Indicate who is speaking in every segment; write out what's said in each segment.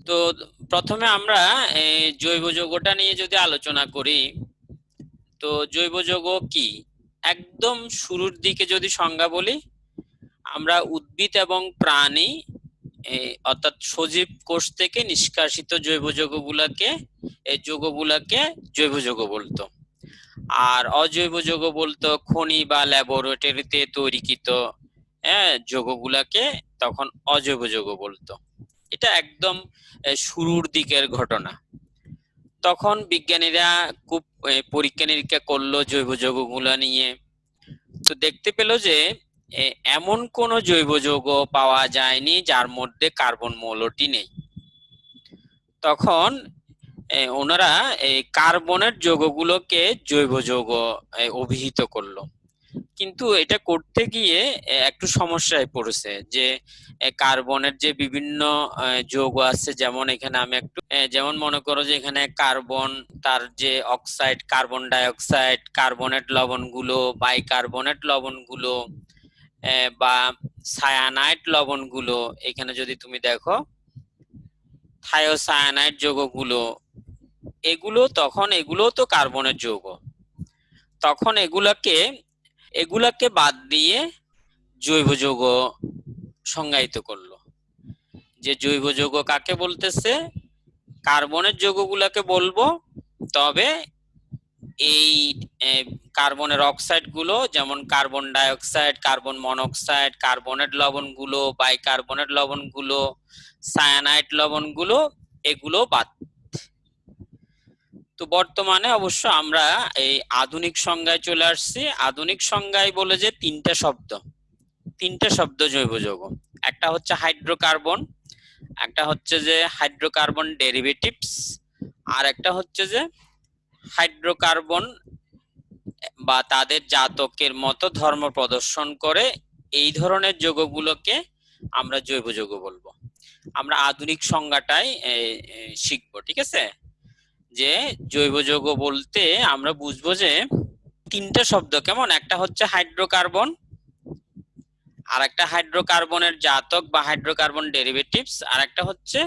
Speaker 1: তো প্রথমে আমরা এই জৈব যৌগটা নিয়ে যদি আলোচনা করি, তো জৈব যৌগ কি? একদম শুরুর দিকে যদি সংজ্ঞা বলি, আমরা উদ্ভিদ এবং প্রাণী অর্থাৎ সজীব কোষ থেকে নিষ্কাশিত জৈব যৌগগুলোকে, এই যৌগগুলোকে জৈব যৌগ বলতো। আর অজৈব যৌগ বলতো খনি বা ল্যাবরেটরিতে তৈরিকৃত যৌগগুলাকে তখন অজৈব যৌগ বলতো। এটা একদম শুরুর দিকের ঘটনা। তখন বিজ্ঞানীরা খুব পরীক্ষা নিরীক্ষা করলো জৈব যৌগগুলা নিয়ে। তো দেখতে পেল যে এমন কোন জৈব যৌগ পাওয়া যায়নি যার মধ্যে কার্বন মৌলটি নেই। তখন ওনারা এই কার্বনের যৌগগুলোকে জৈব যৌগ অভিহিত করলো। কিন্তু এটা করতে গিয়ে একটু সমস্যায় পড়েছে যে কার্বনের যে বিভিন্ন যৌগ আছে, যেমন এখানে আমি একটু যেমন মনে করো যে এখানে কার্বন, তার যে oxide, carbon die oxide, carbonate লবণগুলো, বাইকার্বনেট লবণগুলো বা সায়ানাইড লবণগুলো, এখানে যদি তুমি দেখো থায়োসায়ানাইড যৌগগুলো, এগুলো তো কার্বনের যৌগ। তখন এগুলাকে বাদ দিয়ে জৈব যৌগ সংজ্ঞায়িত করলো। যে জৈব যৌগ কাকে বলতেছে? কার্বনের যৌগগুলোকে বলবো, তবে এই কার্বনের অক্সাইড গুলো, যেমন carbon dioxide, carbon monoxide, carbonate লবণগুলো, বাইকার্বনেট লবণগুলো, সায়ানাইড লবণগুলো, এগুলো বাদ। তো বর্তমানে অবশ্য আমরা এই আধুনিক সংজ্ঞায় চলে আসছি। আধুনিক সংজ্ঞায় বলে যে তিনটা শব্দ জৈব যৌগ। একটা হচ্ছে হাইড্রোকার্বন, একটা হচ্ছে যে হাইড্রোকার্বন ডেরিভেটিভস, আর একটা হচ্ছে যে হাইড্রোকার্বন বা তাদের জাতকের মতো ধর্ম প্রদর্শন করে। এই ধরনের যৌগগুলোকে আমরা জৈব যৌগ বলবো। আমরা আধুনিক সংজ্ঞাটাই শিখবো, ঠিক আছে? যে জৈব যৌগ বলতে আমরা বুঝবো যে তিনটা শব্দ কেমন, একটা হচ্ছে হাইড্রোকার্বন, আর একটা হাইড্রোকার্বনের জাতক বা হাইড্রোকার্বন ডেরিভেটিভস, আর একটা হচ্ছে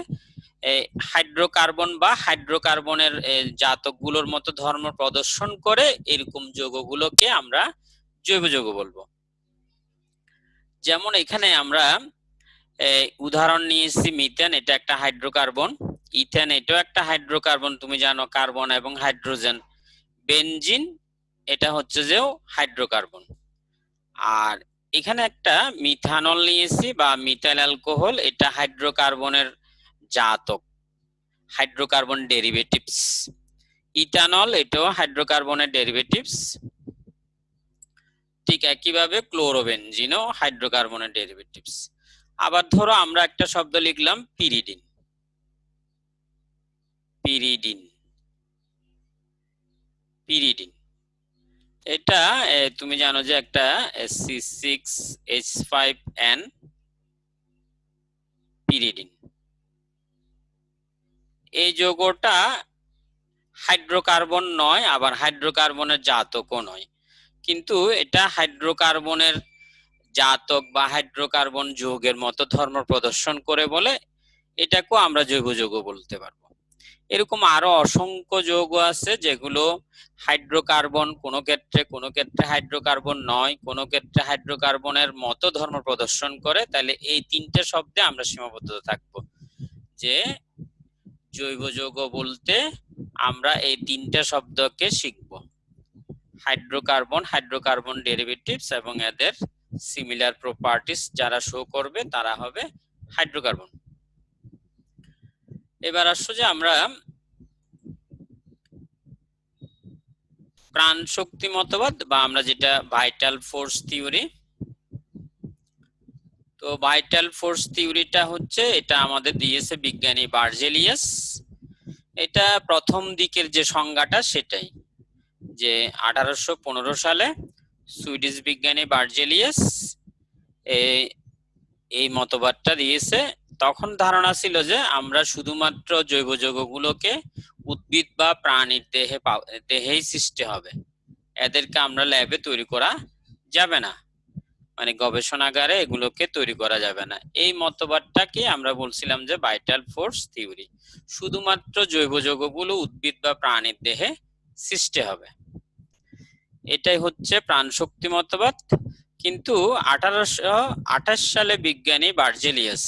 Speaker 1: হাইড্রোকার্বন বা হাইড্রোকার্বনের জাতকগুলোর মতো ধর্ম প্রদর্শন করে এরকম যৌগগুলোকে আমরা জৈব যৌগ বলবো। যেমন এখানে আমরা উদাহরণ নিয়েছি মিথেন, এটা একটা হাইড্রোকার্বন। ইথেন, এটাও একটা হাইড্রোকার্বন, তুমি জানো, কার্বন এবং হাইড্রোজেন। বেনজিন, এটা হচ্ছে যে হাইড্রোকার্বন। আর এখানে একটা মিথানল নিয়েছি বা মিথাইল অ্যালকোহল, এটা হাইড্রোকার্বনের জাতক, হাইড্রোকার্বন ডেরিভেটিভস। ইথানল, এটাও হাইড্রোকার্বনের ডেরিভেটিভস। ঠিক একইভাবে ক্লোরোবেনজিনও হাইড্রোকার্বনের ডেরিভেটিভস। আবার ধরো আমরা একটা শব্দ লিখলাম পিরিডিন। পিরিডিন পিরিডিন এটা তুমি জানো যে একটা C6H5N, পিরিডিন। এই যৌগটা হাইড্রোকার্বন নয়, আবার হাইড্রোকার্বনের জাতকও নয়, কিন্তু এটা হাইড্রোকার্বনের জাতক বা হাইড্রোকার্বন যৌগের মতো ধর্ম প্রদর্শন করে বলে এটাকেও আমরা জৈব যৌগ বলতে পারবো। এরকম আরো অসংখ্য যৌগ আছে যেগুলো হাইড্রোকার্বন, কোনো ক্ষেত্রে হাইড্রোকার্বন নয়, কোনো ক্ষেত্রে হাইড্রোকার্বনের মতো ধর্ম প্রদর্শন করে। তাহলে এই তিনটে শব্দে আমরা সীমাবদ্ধ থাকবো যে জৈব যৌগ বলতে আমরা এই তিনটা শব্দকে শিখব: হাইড্রোকার্বন, হাইড্রোকার্বন ডেরিভেটিভস এবং এদের সিমিলার প্রপার্টিজ যারা শো করবে তারা হবে হাইড্রোকার্বন। এবার আসছো যে আমরা প্রাণ শক্তি মতবাদ বা আমরা যেটা ভাইটাল ফোর্স থিওরি। তো ভাইটাল ফোর্স থিওরিটা হচ্ছে, এটা আমাদের দিয়েছে বিজ্ঞানী বার্জেলিয়াস। এটা প্রথম দিকের যে সংজ্ঞাটা সেটাই, যে 1815 সালে সুইডিশ বিজ্ঞানী বার্জেলিয়াস এই মতবাদটা দিয়েছে। তখন ধারণা ছিল যে আমরা শুধুমাত্র জৈব যৌগগুলোকে উদ্ভিদ বা প্রাণীর দেহেই সৃষ্টি হবে, এদেরকে আমরা ল্যাবে তৈরি করা যাবে না। মানে গবেষণাগারে এগুলোকে তৈরি করা যাবে না। এই মতবাদটাকে আমরা বলছিলাম যে ভাইটাল ফোর্স থিওরি। শুধুমাত্র জৈব যৌগগুলো উদ্ভিদ বা প্রাণীর দেহে সৃষ্টি হবে, এটাই হচ্ছে প্রাণশক্তি মতবাদ। কিন্তু 1828 সালে বিজ্ঞানী বার্জেলিয়াস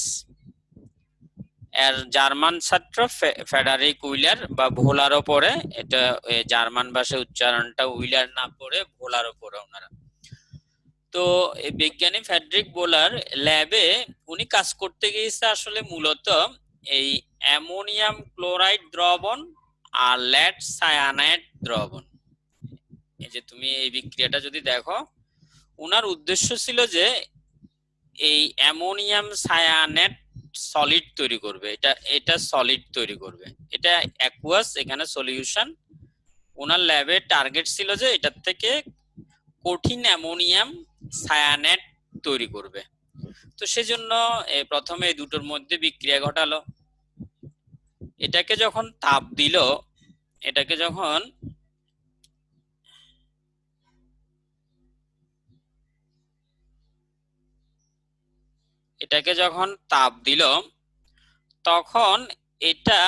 Speaker 1: এর জার্মান ছাত্র ফেডারিক উইলার বা ভোলারও পড়ে, এটা জার্মান ভাষায় উচ্চারণটা উইলার না পড়ে ভোলারও পড়ে ওনারা। তো এই বিজ্ঞানী ফেডরিক বোলার ল্যাবে উনি কাজ করতে গিয়েছে আসলে মূলত এই অ্যামোনিয়াম ক্লোরাইড দ্রবণ আর লেড সায়ানাইড দ্রবণ। এই যে তুমি এই বিক্রিয়াটা যদি দেখো, উনার উদ্দেশ্য ছিল যে এই অ্যামোনিয়াম সায়ানেট সলিড তৈরি করবে, এটা সলিড তৈরি করবে, এটা অ্যাকুয়াস, এখানে সলিউশন। ওনার ল্যাবে টার্গেট ছিল যে এটার থেকে কঠিন অ্যামোনিয়াম সায়ানেট তৈরি করবে। তো সেজন্য প্রথমে এই দুটোর মধ্যে বিক্রিয়া ঘটালো। এটাকে যখন তাপ দিল, এটাকে যখন তাপ দিল, তখন এটা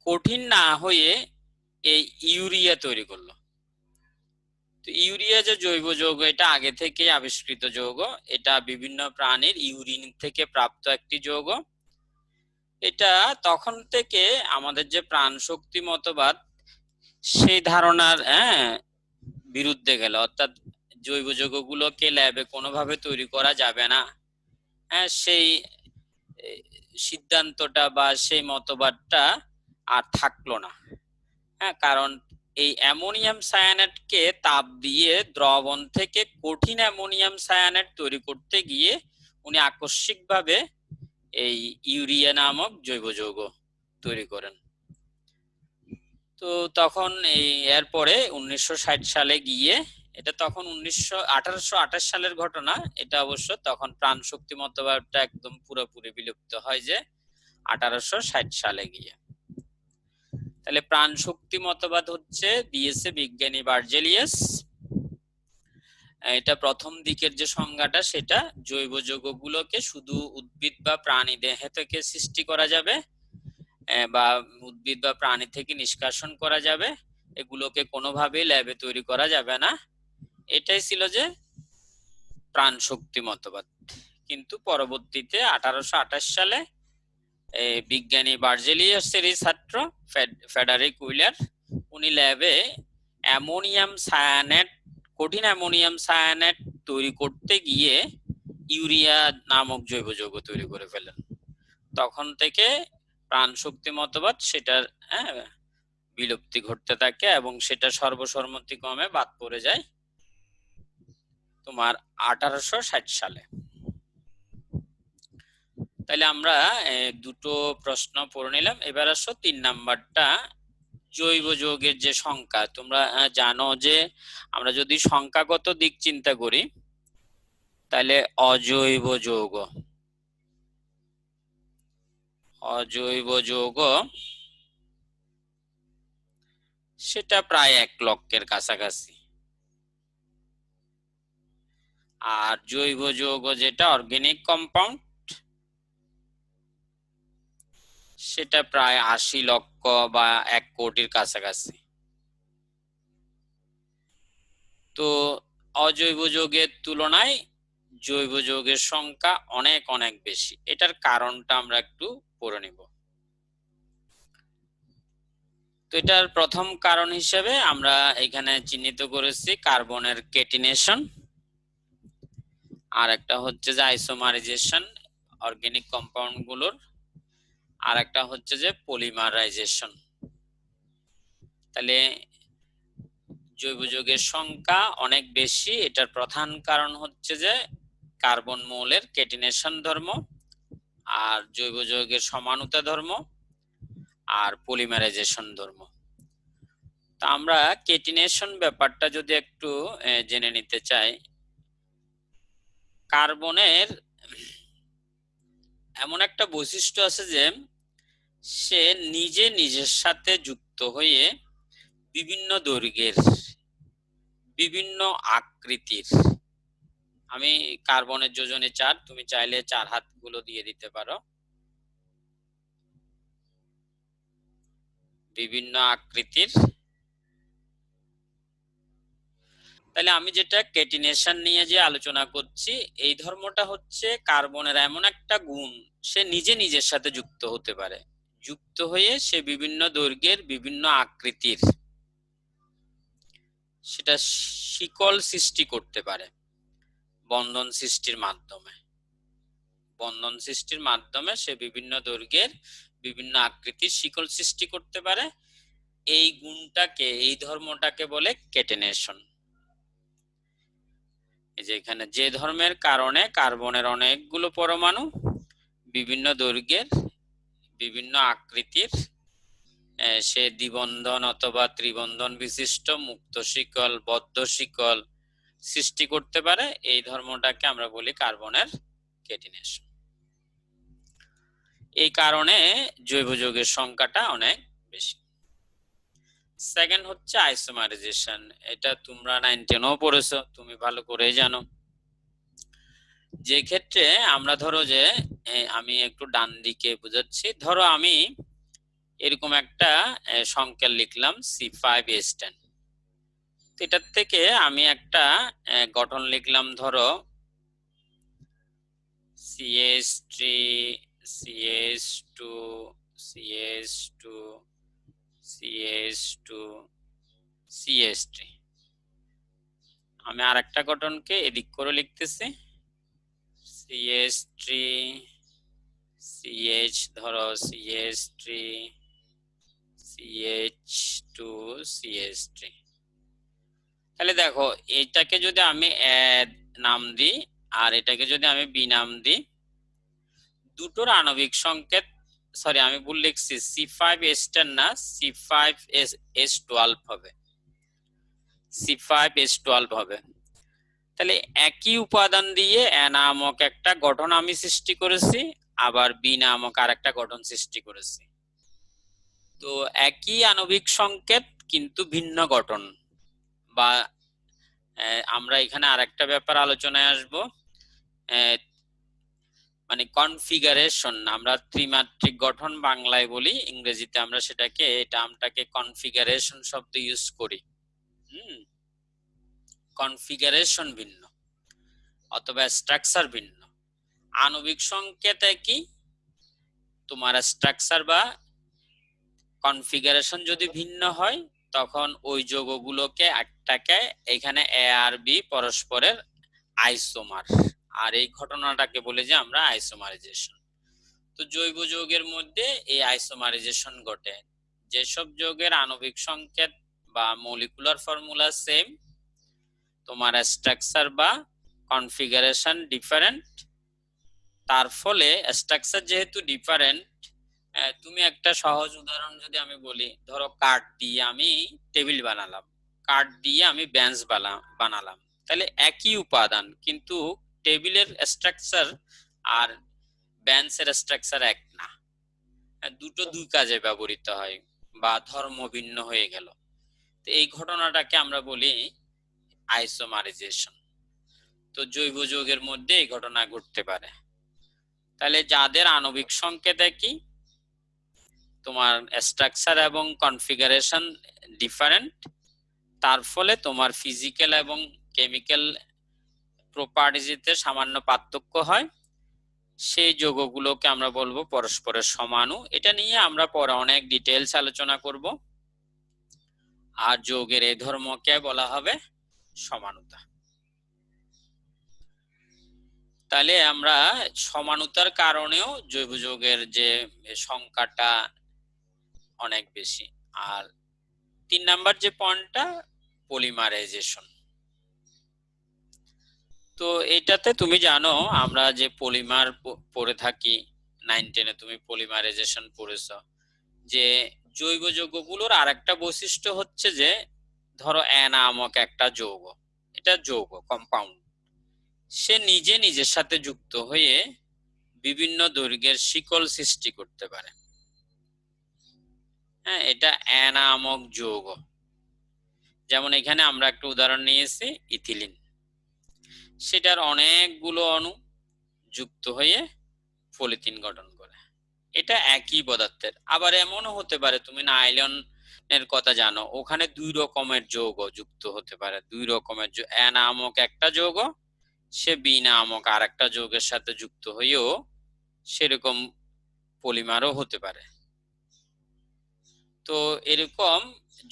Speaker 1: কঠিন না হয়ে এই ইউরিয়া তৈরি করলো। তো ইউরিয়া যে জৈব যৌগ, এটা আগে থেকে আবিষ্কৃত যৌগ, এটা বিভিন্ন প্রাণীর ইউরিন থেকে প্রাপ্ত একটি যৌগ। এটা তখন থেকে আমাদের যে প্রাণ শক্তি মতবাদ সেই ধারণার বিরুদ্ধে গেল, অর্থাৎ জৈব যৌগগুলোকে ল্যাবে কোনোভাবে তৈরি করা যাবে না, সেই সিদ্ধান্তটা বা সেই মতবাদটা আর থাকলো না। কারণ এই অ্যামোনিয়াম সায়ানেটকে তাপ দিয়ে দ্রবণ থেকে কঠিন অ্যামোনিয়াম সায়ানেট তৈরি করতে গিয়ে উনি আকস্মিকভাবে এই ইউরিয়া নামক জৈব যৌগ তৈরি করেন। তো তখন এরপরে 1960 সালে গিয়ে, এটা তখন 1828 সালের ঘটনা, এটা অবশ্য তখন প্রাণ শক্তি মতবাদটা একদম পুরোপুরি বিলুপ্ত হয় যে 1860 সালে গিয়ে। তাহলে প্রাণ শক্তি মতবাদ হচ্ছে দিয়েছে বিজ্ঞানী বার্জেলিয়াস। এটা প্রথম দিকের যে সংজ্ঞাটা, সেটা জৈব যৌগগুলোকে শুধু উদ্ভিদ বা প্রাণী দেহে থেকে সৃষ্টি করা যাবে বা উদ্ভিদ বা প্রাণী থেকে নিষ্কাশন করা যাবে, এগুলোকে কোনোভাবেই ল্যাবে তৈরি করা যাবে না, এটাই ছিল যে প্রাণ শক্তি মতবাদ। কিন্তু পরবর্তীতে 1828 সালে বিজ্ঞানী বার্জেলিয়াসের ছাত্র ফেডারিক উইলার, উনি ল্যাবে অ্যামোনিয়াম সায়ানেট, কঠিন অ্যামোনিয়াম সায়ানেট তৈরি করতে গিয়ে ইউরিয়া নামক জৈব যৌগ তৈরি করে ফেলেন। তখন থেকে প্রাণ শক্তি মতবাদ সেটার বিলুপ্তি ঘটতে থাকে এবং সেটা সর্বসম্মতিক্রমে বাদ পড়ে যায় তোমার 1860 সালে। তাহলে আমরা দুটো প্রশ্ন পড়ে নিলাম। এবার আসো 3 নাম্বারটা, জৈব যৌগের যে সংখ্যা। তোমরা জানো যে আমরা যদি সংখ্যাগত দিক চিন্তা করি, তাহলে অজৈব যৌগ সেটা প্রায় 1 লক্ষের কাছাকাছি, আর জৈব যৌগ যেটা অর্গানিক কম্পাউন্ড সেটা প্রায় 80 লক্ষ বা 1 কোটির কাছাকাছি। তো অজৈব যৌগের তুলনায় জৈব যৌগের সংখ্যা অনেক অনেক বেশি। এটার কারণটা আমরা একটু পড়ে নিব। তো এটার প্রথম কারণ হিসেবে আমরা এখানে চিহ্নিত করেছি কার্বনের কেটিনেশন, আর একটা হচ্ছে যে আইসোমারাইজেশন অর্গানিক কম্পাউন্ড গুলোর, আর একটা হচ্ছে যে পলিমারাইজেশন। তাহলে জৈব যৌগের সংখ্যা অনেক বেশি, এটার প্রধান কারণ হচ্ছে যে কার্বন মৌলের কেটিনেশন ধর্ম, আর জৈব যৌগের সমানুতা ধর্ম, আর পলিমারাইজেশন ধর্ম। তা আমরা কেটিনেশন ব্যাপারটা যদি একটু জেনে নিতে চাই, কার্বনের এমন একটা বৈশিষ্ট্য আছে যে সে নিজের সাথে যুক্ত হয়ে বিভিন্ন দৈর্ঘ্যের, বিভিন্ন আকৃতির আমি কার্বনের যোজনে 4, তুমি চাইলে 4 হাতগুলো দিয়ে দিতে পারো। বিভিন্ন আকৃতির। তাহলে আমি যেটা কেটিনেশন নিয়ে যে আলোচনা করছি, এই ধর্মটা হচ্ছে কার্বনের এমন একটা গুণ, সে নিজে নিজের সাথে যুক্ত হতে পারে, যুক্ত হয়ে সে বিভিন্ন দৈর্ঘ্যের বিভিন্ন আকৃতির সেটা শিকল সৃষ্টি করতে পারে বন্ধন সৃষ্টির মাধ্যমে। বন্ধন সৃষ্টির মাধ্যমে সে বিভিন্ন দৈর্ঘ্যের বিভিন্ন আকৃতির শিকল সৃষ্টি করতে পারে। এই গুণটাকে, এই ধর্মটাকে বলে কেটেনেশন। এই যে এখানে যে ধর্মের কারণে কার্বনের অনেকগুলো পরমাণু বিভিন্ন দৈর্ঘ্যের বিভিন্ন আকৃতির সে দ্বিবন্ধন অথবা ত্রিবন্ধন বিশিষ্ট মুক্ত শিকল, বদ্ধ শিকল সৃষ্টি করতে পারে। এই ধর্মটাকে আমরা বলি কার্বনের কেটিনেশন। এই কারণে জৈব যৌগের সংখ্যাটা অনেক বেশি। সেকেন্ড হচ্ছে আইসোমারাইজেশন। এটা তোমরা 9-10ও পড়েছো, তুমি ভালো করেই জানো। যে ক্ষেত্রে আমরা ধরো যে আমি একটু ডান দিকে বুঝাচ্ছি, ধরো আমি এরকম একটা সংকেত লিখলাম C5H10। এটার থেকে আমি একটা গঠন লিখলাম, ধরো CH3 CH2 CH2 CH2 CH3। আমি আর একটা গঠনকে এদিক করে লিখতেছি CH3 CH, ধরো CH3 CH2 CH3। তাহলে দেখো, এটাকে যদি আমি নাম দিই আর এটাকে যদি আমি বি নাম দিই, দুটোর আণবিক সংকেত, সরি আমি ভুল লিখছি, C5H10 না, C5H12 হবে, C5H12 হবে। তাহলে একই উপাদান দিয়ে এ নামক একটা গঠন আমি সৃষ্টি করেছি, আবার বি নামক আর একটা গঠন সৃষ্টি করেছি। তো একই আণবিক সংকেত কিন্তু ভিন্ন গঠন। বা আমরা এখানে আরেকটা ব্যাপার আলোচনায় আসব, মানে কনফিগারেশন। আমরা ত্রিমাত্রিক গঠন বাংলায় বলি, ইংরেজিতে আমরা সেটাকে, এই টার্মটাকে কনফিগারেশন শব্দ ইউজ করি। কনফিগারেশন ভিন্ন অথবা স্ট্রাকচার ভিন্ন, আণবিক সংকেত একই, তোমার স্ট্রাকচার বা কনফিগারেশন যদি ভিন্ন হয় তখন ওই যৌগগুলোকে একটাকে এখানে এ আর বি পরস্পরের আইসোমার, আর এই ঘটনাটাকে বলে যে আমরা আইসোমারাইজেশন। তো জৈব যৌগের মধ্যে এই আইসোমারাইজেশন ঘটে। যেসব যৌগের আণবিক সংকেত বা মলিকুলার ফর্মুলা সেম, তোমার স্ট্রাকচার বা কনফিগারেশন ডিফারেন্ট, তার ফলে স্ট্রাকচার যেহেতু ডিফারেন্ট, তুমি একটা সহজ উদাহরণ যদি আমি বলি, ধরো কাঠ দিয়ে আমি টেবিল বানালাম, কাঠ দিয়ে আমি বেঞ্চ বানালাম, তাহলে একই উপাদান কিন্তু টেবিলের স্ট্রাকচার আর বেঞ্চের স্ট্রাকচার এক না, দুটো দুই কাজে ব্যবহৃত হয় বা ধর্ম ভিন্ন হয়ে গেল। তো এই ঘটনাটাকে আমরা বলি আইসোমারাইজেশন। তো জৈব যৌগের মধ্যে এই ঘটনা ঘটতে পারে। তাহলে যাদের আণবিক সংকেত একই, তোমার স্ট্রাকচার এবং কনফিগারেশন ডিফারেন্ট, তার ফলে তোমার ফিজিক্যাল এবং কেমিক্যাল প্রপার্টিজে সামান্য পার্থক্য হয়, সেই যৌগগুলোকে আমরা বলবো পরস্পরের সমাণু। এটা নিয়ে আমরা পরে অনেক ডিটেইলস আলোচনা করব। আর যৌগের এই ধর্মকে বলা হবে সমানুতা। তাহলে আমরা সমানুতার কারণেও জৈব যৌগের যে সংখ্যাটা অনেক বেশি। আর 3 নাম্বার যে পয়েন্টটা, পলিমারাইজেশন। তো এটাতে তুমি জানো আমরা যে পলিমার পড়ে থাকি, 9-10-এ তুমি পলিমারাইজেশন পড়েছো, যে জৈব যৌগগুলোর আরেকটা বৈশিষ্ট্য হচ্ছে যে, ধরো এ নামক একটা যৌগ, এটা যৌগ কম্পাউন্ড, সে নিজে নিজের সাথে যুক্ত হয়ে বিভিন্ন দৈর্ঘ্যের শিকল সৃষ্টি করতে পারে। হ্যাঁ, এটা এ নামক যৌগ। যেমন এখানে আমরা একটা উদাহরণ নিয়েছি ইথিলিন। সেটার অনেকগুলো অণু যুক্ত হয়ে পলিথিন গঠন করে। এটা একই পদার্থের। আবার এমনও হতে পারে, তুমি নাইলন এর কথা জানো, ওখানে দুই রকমের যৌগ যুক্ত হতে পারে। দুই রকমের এ নামক একটা যৌগ সে বি নামক আর একটা যৌগের সাথে যুক্ত হয়েও সেরকম পলিমারও হতে পারে। তো এরকম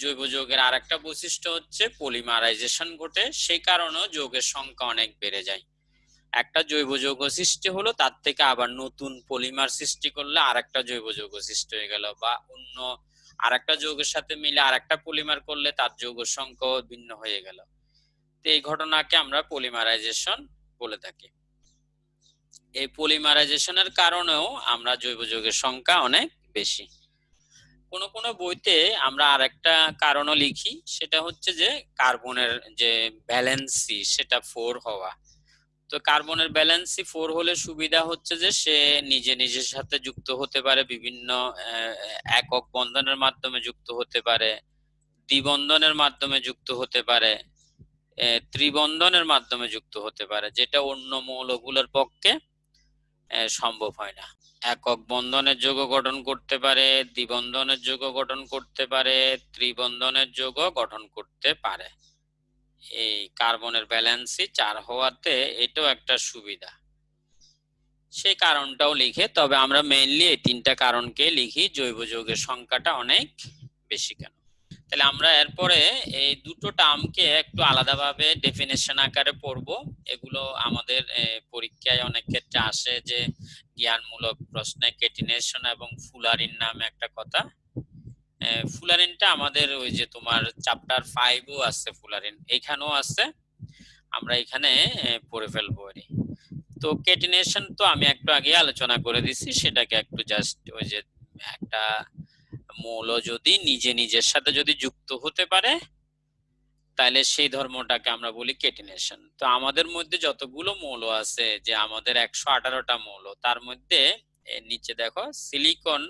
Speaker 1: জৈব যৌগের আর একটা বৈশিষ্ট্য হচ্ছে পলিমারাইজেশন ঘটে, সেই কারণেও যৌগের সংখ্যা অনেক বেড়ে যায়। একটা জৈব যৌগ সৃষ্টি হলো, তার থেকে আবার নতুন পলিমার সৃষ্টি করলে আরেকটা জৈব যৌগ সৃষ্টি হয়ে গেল, বা অন্য আরেকটা যৌগের সাথে মিলে আরেকটা পলিমার করলে তার যৌগ সংখ্যাও ভিন্ন হয়ে গেল। তো এই ঘটনাকে আমরা পলিমারাইজেশন বলে থাকি। এই পলিমারাইজেশনের কারণেও আমরা জৈব যৌগের সংখ্যা অনেক বেশি। কোন কোন বইতে আমরা আরেকটা কারণও লিখি, সেটা হচ্ছে যে কার্বনের যে ভ্যালেন্সি সেটা 4 হওয়া। তো কার্বনের ব্যালেন্সি 4 হলে সুবিধা হচ্ছে যে সে নিজে নিজের সাথে যুক্ত হতে পারে, বিভিন্ন একক বন্ধনের মাধ্যমে যুক্ত হতে পারে, দ্বিবন্ধনের মাধ্যমে যুক্ত হতে পারে, ত্রিবন্ধনের মাধ্যমে যুক্ত হতে পারে, যেটা অন্য মৌলগুলোর পক্ষে সম্ভব হয় না। একক বন্ধনের যৌগ গঠন করতে পারে, দ্বিবন্ধনের যৌগ গঠন করতে পারে, ত্রিবন্ধনের যৌগ গঠন করতে পারে। এই কার্বনের ব্যালেন্সি 4 হওয়াতে এটাও একটা সুবিধা, সেই কারণটাও লিখে। তবে আমরা মেইনলি এই তিনটা কারণকে লিখি, জৈব যৌগের সংখ্যাটা অনেক বেশি কেন। তাহলে আমরা এরপরে এই দুটো টার্মকে একটু আলাদাভাবে ডেফিনেশন আকারে পড়ব। এগুলো আমাদের পরীক্ষায় অনেক ক্ষেত্রে আসে, যে জ্ঞানমূলক প্রশ্নে কেটিনেশন এবং ফুলারিন নামে একটা কথা। ফুলারিনটা আমাদের ওই যে তোমার চ্যাপ্টার 5ও আছে, ফুলারিন এখানেও আছে, আমরা এখানে পড়ে ফেলবো। তো কেটিনেশন তো আমি একটু আগে আলোচনা করে দিছি, সেটাকে একটু জাস্ট ওই যে একটা মৌল যদি নিজে নিজের সাথে যদি যুক্ত হতে পারে তাহলে সেই ধর্মটাকে আমরা বলি কেটিনেশন। তো আমাদের মধ্যে যতগুলো মৌল আছে, যে আমাদের 118টা মৌল, তার মধ্যে নিচে দেখো সিলিকন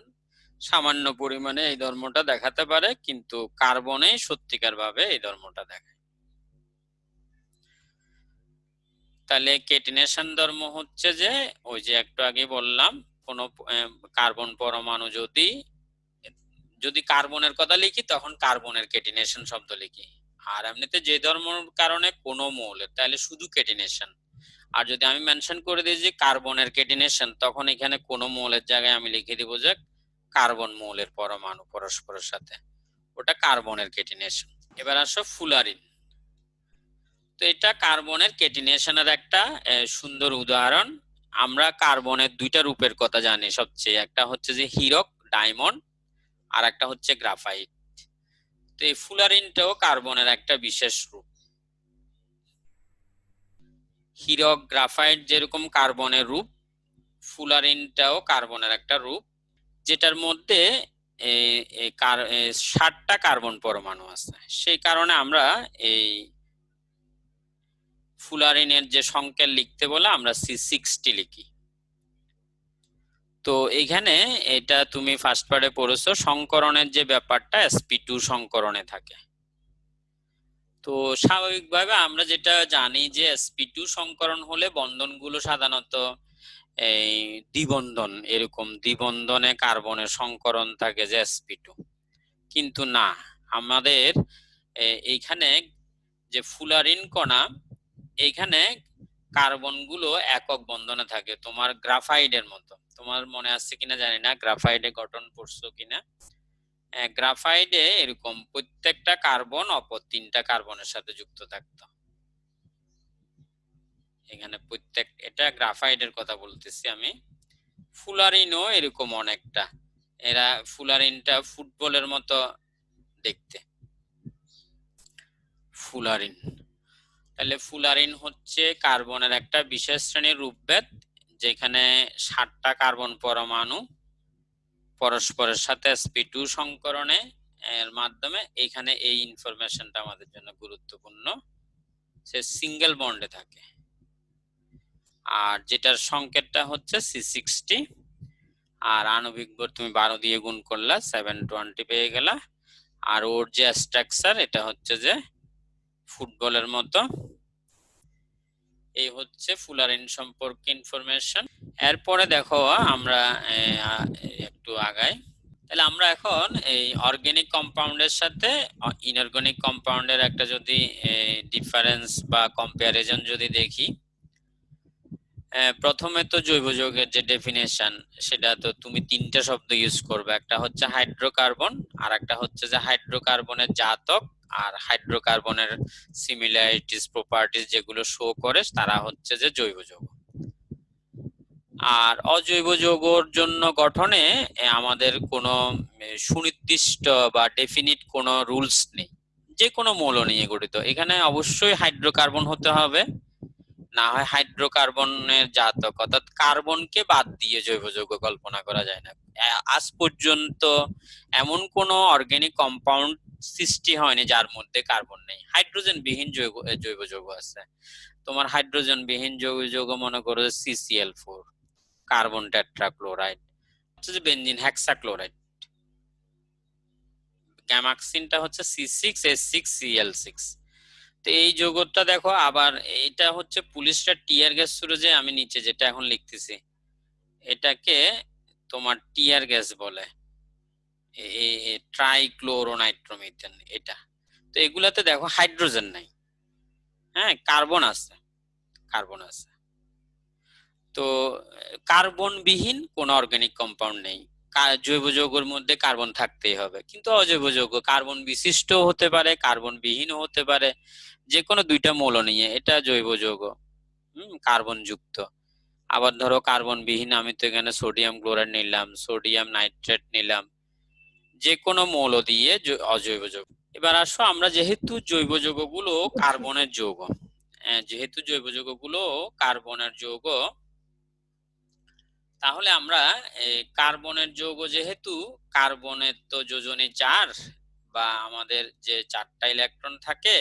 Speaker 1: সামান্য পরিমাণে এই ধর্মটা দেখাতে পারে, কিন্তু কার্বনে সত্যিকার ভাবে এই ধর্মটা দেখায়। তাহলে কেটিনেশন ধর্ম হচ্ছে যে ওই যে একটু আগে বললাম, কোন কার্বন পরমাণু যদি যদি কার্বনের কথা লিখি তখন কার্বনের কেটিনেশন শব্দ লিখি, আর এমনিতে যে ধর্মের কারণে কোনো মৌলের তাহলে শুধু কেটিনেশন। আর যদি আমি মেনশন করে দিই যে কার্বনের কেটিনেশন, তখন এখানে কোনো মৌলের জায়গায় আমি লিখে দিব যে কার্বন মৌলের পরমাণু পরস্পরের সাথে, ওটা কার্বনের কেটিনেশন। এবার আসো ফুলারিন। তো এটা কার্বনের কেটিনেশনের একটা সুন্দর উদাহরণ। আমরা কার্বনের দুইটা রূপের কথা জানি সবচেয়ে, একটা হচ্ছে যে হীরক ডায়মন্ড, আর একটা হচ্ছে গ্রাফাইট। তো এই ফুলারিনটাও কার্বনের একটা বিশেষ রূপ। হীরক গ্রাফাইট যেরকম কার্বনের রূপ, ফুলারিনটাও কার্বনের একটা রূপ, যেটার মধ্যে 60টা কার্বন পরমাণু আছে। সেই কারণে আমরা এই ফুলারিনের যে সংকেত লিখতে বলে আমরা C60 লিখি। তো এখানে এটা তুমি ফার্স্ট পার্টে পড়েছো, সংকরণের যে ব্যাপারটা sp2 সংকরণে থাকে। তো স্বাভাবিকভাবে আমরা যেটা জানি যে sp2 সংকরণ হলে বন্ধনগুলো সাধারণত এই দ্বিবন্ধন, এরকম দ্বিবন্ধনে কার্বনের সংকরণ থাকে যে sp2, কিন্তু না, আমাদের এইখানে যে ফুলারিন কণা, এইখানে কার্বন গুলো একক বন্ধনে থাকে, তোমার গ্রাফাইডের মতো। তোমার মনে আছে কিনা জানি না, গ্রাফাইডে গঠন পড়ছো কিনা। গ্রাফাইডে এরকম প্রত্যেকটা কার্বন অপর 3টা কার্বনের সাথে যুক্ত থাকতো। এখানে প্রত্যেক, এটা গ্রাফাইডের কথা বলতেছি আমি। ফুলারিনও এরকম অনেকটা, এরা ফুলারিনটা ফুটবলের মতো দেখতে। ফুলারিন, তাহলে ফুলারিন হচ্ছে কার্বনের একটা বিশেষ শ্রেণীর রূপভেদ, যেখানে 60টা কার্বন পরমাণু পরস্পরের সাথে sp2 সংকরণে এর মাধ্যমে, এখানে এই ইনফরমেশনটা আমাদের জন্য গুরুত্বপূর্ণ, সে সিঙ্গেল বন্ডে থাকে। আর যেটার সংকেতটা হচ্ছে C60, আর আণবিক ভর তুমি 12 দিয়ে গুণ করলা 720 পেয়ে গেলা। আর ওর যে স্ট্রাকচার, এটা হচ্ছে যে ফুটবলের মতো এই হচ্ছে ফুলারিন সম্পর্কে ইনফরমেশন। এরপরে দেখো আমরা একটু আগাই। তাহলে আমরা এখন এই অর্গানিক কম্পাউন্ডের সাথে ইনঅর্গানিক কম্পাউন্ডের একটা যদি ডিফারেন্স বা কম্প্যারিজন যদি দেখি। প্রথমে তো জৈব যৌগের যে ডেফিনেশন, সেটা তো তুমি তিনটা শব্দ ইউজ করবে। একটা হচ্ছে হাইড্রোকার্বন, আর একটা হচ্ছে যে হাইড্রোকার্বনের জাতক, আর হাইড্রোকার্বনের সিমিলারিটিস প্রপার্টিস যেগুলো শো করে তারা হচ্ছে যে জৈব যৌগ। আর অজৈব যৌগর জন্য গঠনে আমাদের কোনো সুনির্দিষ্ট বা ডেফিনিট কোনো রুলস নেই, যে কোনো মৌল নিয়ে গঠিত। এখানে অবশ্যই হাইড্রোকার্বন হতে হবে, না হয় হাইড্রোকার্বনের জাতক, অর্থাৎ কার্বনকে বাদ দিয়ে জৈব যৌগ কল্পনা করা যায় না। আজ পর্যন্ত এমন কোন অর্গানিক কম্পাউন্ড সৃষ্টি হয়নি যার মধ্যে কার্বন নেই। হাইড্রোজেন বিহীন জৈব যৌগ আছে। তোমার হাইড্রোজেন বিহীন জৈব যৌগ মনে করো CCl4, কার্বন টেট্রাক্লোরাইড, হচ্ছে যে বেনজিন হেক্সাক্লোরাইড। গ্যামাক্সিনটা হচ্ছে C6H6Cl6। তো এই যৌগটা দেখো, আবার এটা হচ্ছে পুলিশরা টিয়ার গ্যাস ছুড়ে, যে আমি নিচে যেটা এখন লিখতেছি এটাকে তোমার টিয়ার গ্যাস বলে, ট্রাইক্লোরোনাইট্রোমিথেন এটা। তো এগুলাতে দেখো হাইড্রোজেন নাই, হ্যাঁ কার্বন আছে, কার্বন আছে। তো কার্বন বিহীন কোন অর্গানিক কম্পাউন্ড নেই। জৈব যৌগের মধ্যে কার্বন থাকতেই হবে, কিন্তু অজৈব যৌগ কার্বন বিশিষ্ট হতে পারে, কার্বন বিহীন হতে পারে, যে কোনো দুইটা মৌল নিয়ে এটা জৈব যৌগ, কার্বন যুক্ত। আবার ধরো কার্বন বিহীন, আমি তো এখানে সোডিয়াম ক্লোরাইড নিলাম, সোডিয়াম নাইট্রেট নিলাম, যে কোনো মৌল দিয়ে অজৈব যৌগ। এবার আসো, আমরা যেহেতু জৈব যৌগগুলো কার্বনের যৌগ, যেহেতু জৈব যৌগগুলো কার্বনের যৌগ, তাহলে আমরা কার্বনের যৌগ, যেহেতু কার্বনের তো যোজনী 4 বা আমাদের যে 4টা ইলেকট্রন থাকে,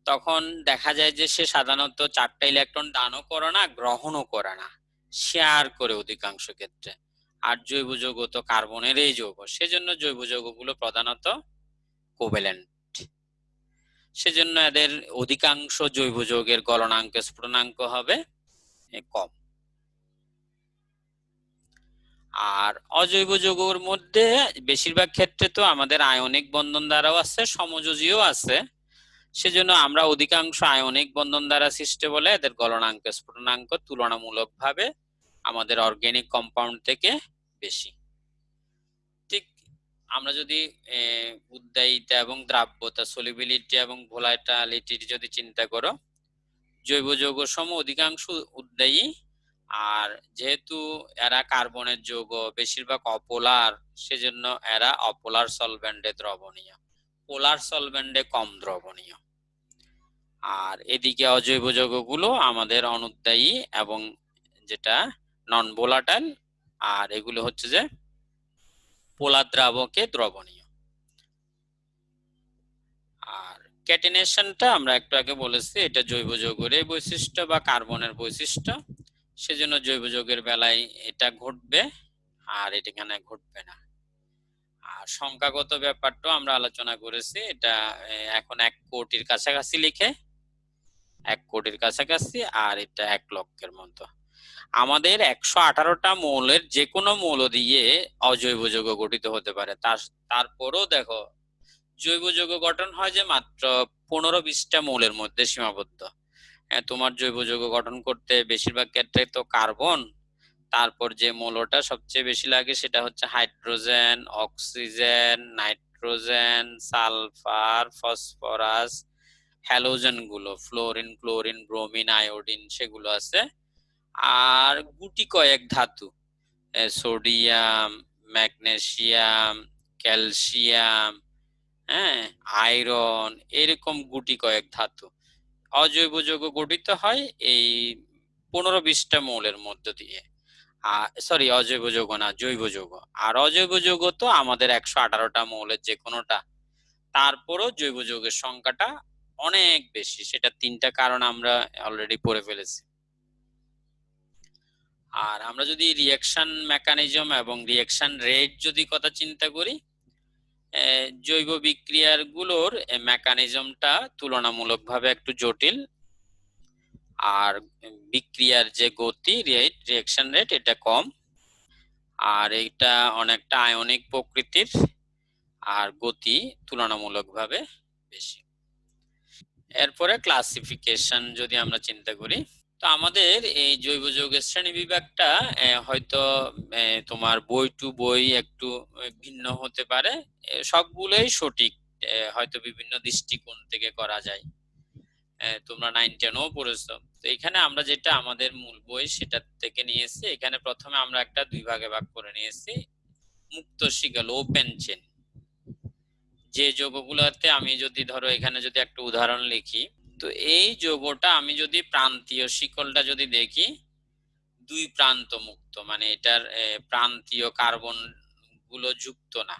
Speaker 1: তখন দেখা যায় যে সে সাধারণত 4টা ইলেকট্রন দানও করে না, গ্রহণও করে না, শেয়ার করে অধিকাংশ ক্ষেত্রে। আর জৈব যৌগ তো কার্বনেরই যৌগ, সেজন্য জৈব যৌগগুলো প্রধানত কোভ্যালেন্ট। সেজন্য এদের অধিকাংশ জৈব যৌগের গলনাঙ্ক স্ফুটনাঙ্ক হবে কম। আর অজৈব যৌগের মধ্যে বেশিরভাগ ক্ষেত্রে তো আমাদের আয়নিক বন্ধন দ্বারাও আছে, সমযোজীও আছে। সেজন্য আমরা অধিকাংশ আয়নিক বন্ধন দ্বারা সৃষ্ট বলে এদের গলনাঙ্ক স্ফুটনাঙ্ক তুলনামূলকভাবে আমাদের অর্গানিক কম্পাউন্ড থেকে বেশি। ঠিক আমরা যদি উদ্দায়িতা এবং দ্রাব্যতা, সলিবিলিটি এবং ভোলাটিলিটি যদি চিন্তা করো, জৈব যৌগ সম অধিকাংশ উদ্দায়ী, আর যেহেতু এরা কার্বনের যৌগ, বেশিরভাগ অপোলার, সেজন্য এরা অপোলার সলভেন্টে দ্রবণীয়, পোলার সলভেন্টে কম দ্রবণীয়। আর এদিকে অজৈব যৌগগুলো আমাদের অনুদ্দায়ী এবং যেটা নন ভোলাটাইল, আর এগুলো হচ্ছে যে পোলার দ্রাবকে দ্রবণীয়। আর ক্যাটিনেশনটা আমরা একটু আগে বলেছি, এটা জৈব যৌগের বৈশিষ্ট্য বা কার্বনের বৈশিষ্ট্য, সেজন্য জৈব যৌগের বেলায় এটা ঘটবে আর এখানে ঘটবে না। আর সংখ্যাগত ব্যাপারটাও আমরা আলোচনা করেছি, এটা এখন 1 কোটির কাছাকাছি লিখে, 1 কোটির কাছাকাছি, আর এটা 1 লক্ষের মতো। আমাদের 118টা মৌলের যে কোনো মৌল দিয়ে অজৈব যৌগ গঠিত হতে পারে। তারপরও দেখো জৈব যৌগ গঠন হয় যে মাত্র 15-20টা মৌলের মধ্যে সীমাবদ্ধ। তোমার জৈব যৌগ গঠন করতে বেশিরভাগ ক্ষেত্রে তো কার্বন, তারপর যে মৌলটা সবচেয়ে বেশি লাগে সেটা হচ্ছে hydrogen, oxygen, nitrogen, sulphur, phosphorus, halogen গুলো ফ্লোরিন, ক্লোরিন, ব্রোমিন, আয়োডিন সেগুলো আছে। আর গুটি কয়েক ধাতু, সোডিয়াম, ম্যাগনেসিয়াম, ক্যালসিয়াম, হ্যাঁ আয়রন, এরকম গুটি কয়েক ধাতু। অজৈব যৌগ গঠিত হয় এই 15-20টা মৌলের মধ্য দিয়ে। সরি, অজৈব যৌগ না, জৈব যৌগ। আর অজৈব যৌগ তো আমাদের 118টা মৌলের যে কোনোটা। তারপরও জৈব যৌগের সংখ্যাটা অনেক বেশি, সেটা 3টা কারণ আমরা অলরেডি পড়ে ফেলেছি। আর আমরা যদি রিঅ্যাকশন মেকানিজম এবং রিঅ্যাকশন রেট যদি কথা চিন্তা করি, জৈব বিক্রিয়ার গুলোর মেকানিজমটা তুলনামূলকভাবে একটু জটিল। আর বিক্রিয়ার যে গতি রেট, রিঅ্যাকশন রেট, এটা কম। আর এটা অনেকটা আয়নিক প্রকৃতির, আর গতি তুলনামূলকভাবে বেশি। এরপরে ক্লাসিফিকেশন যদি আমরা চিন্তা করি, তো আমাদের এই জৈব যৌগের শ্রেণী বিভাগটা হয়তো তোমার বই টু বই একটু ভিন্ন হতে পারে, সবগুলোই সঠিক, হয়তো বিভিন্ন দৃষ্টিকোণ থেকে করা যায়। তোমরা 9-10ও পড়েছো। তো এখানে আমরা যেটা আমাদের মূল বই সেটা থেকে নিয়েছি, এখানে প্রথমে আমরা একটা দুই ভাগে ভাগ করে নিয়েছি, মুক্ত শিকল, ওপেন চেন। যে যৌগগুলোতে আমি যদি ধরো এখানে যদি একটা উদাহরণ লিখি, তো এই যৌগটা আমি যদি প্রান্তীয় শিকলটা যদি দেখি, দুই প্রান্ত মুক্ত, মানে এটার প্রান্তীয় কার্বন গুলো যুক্ত না,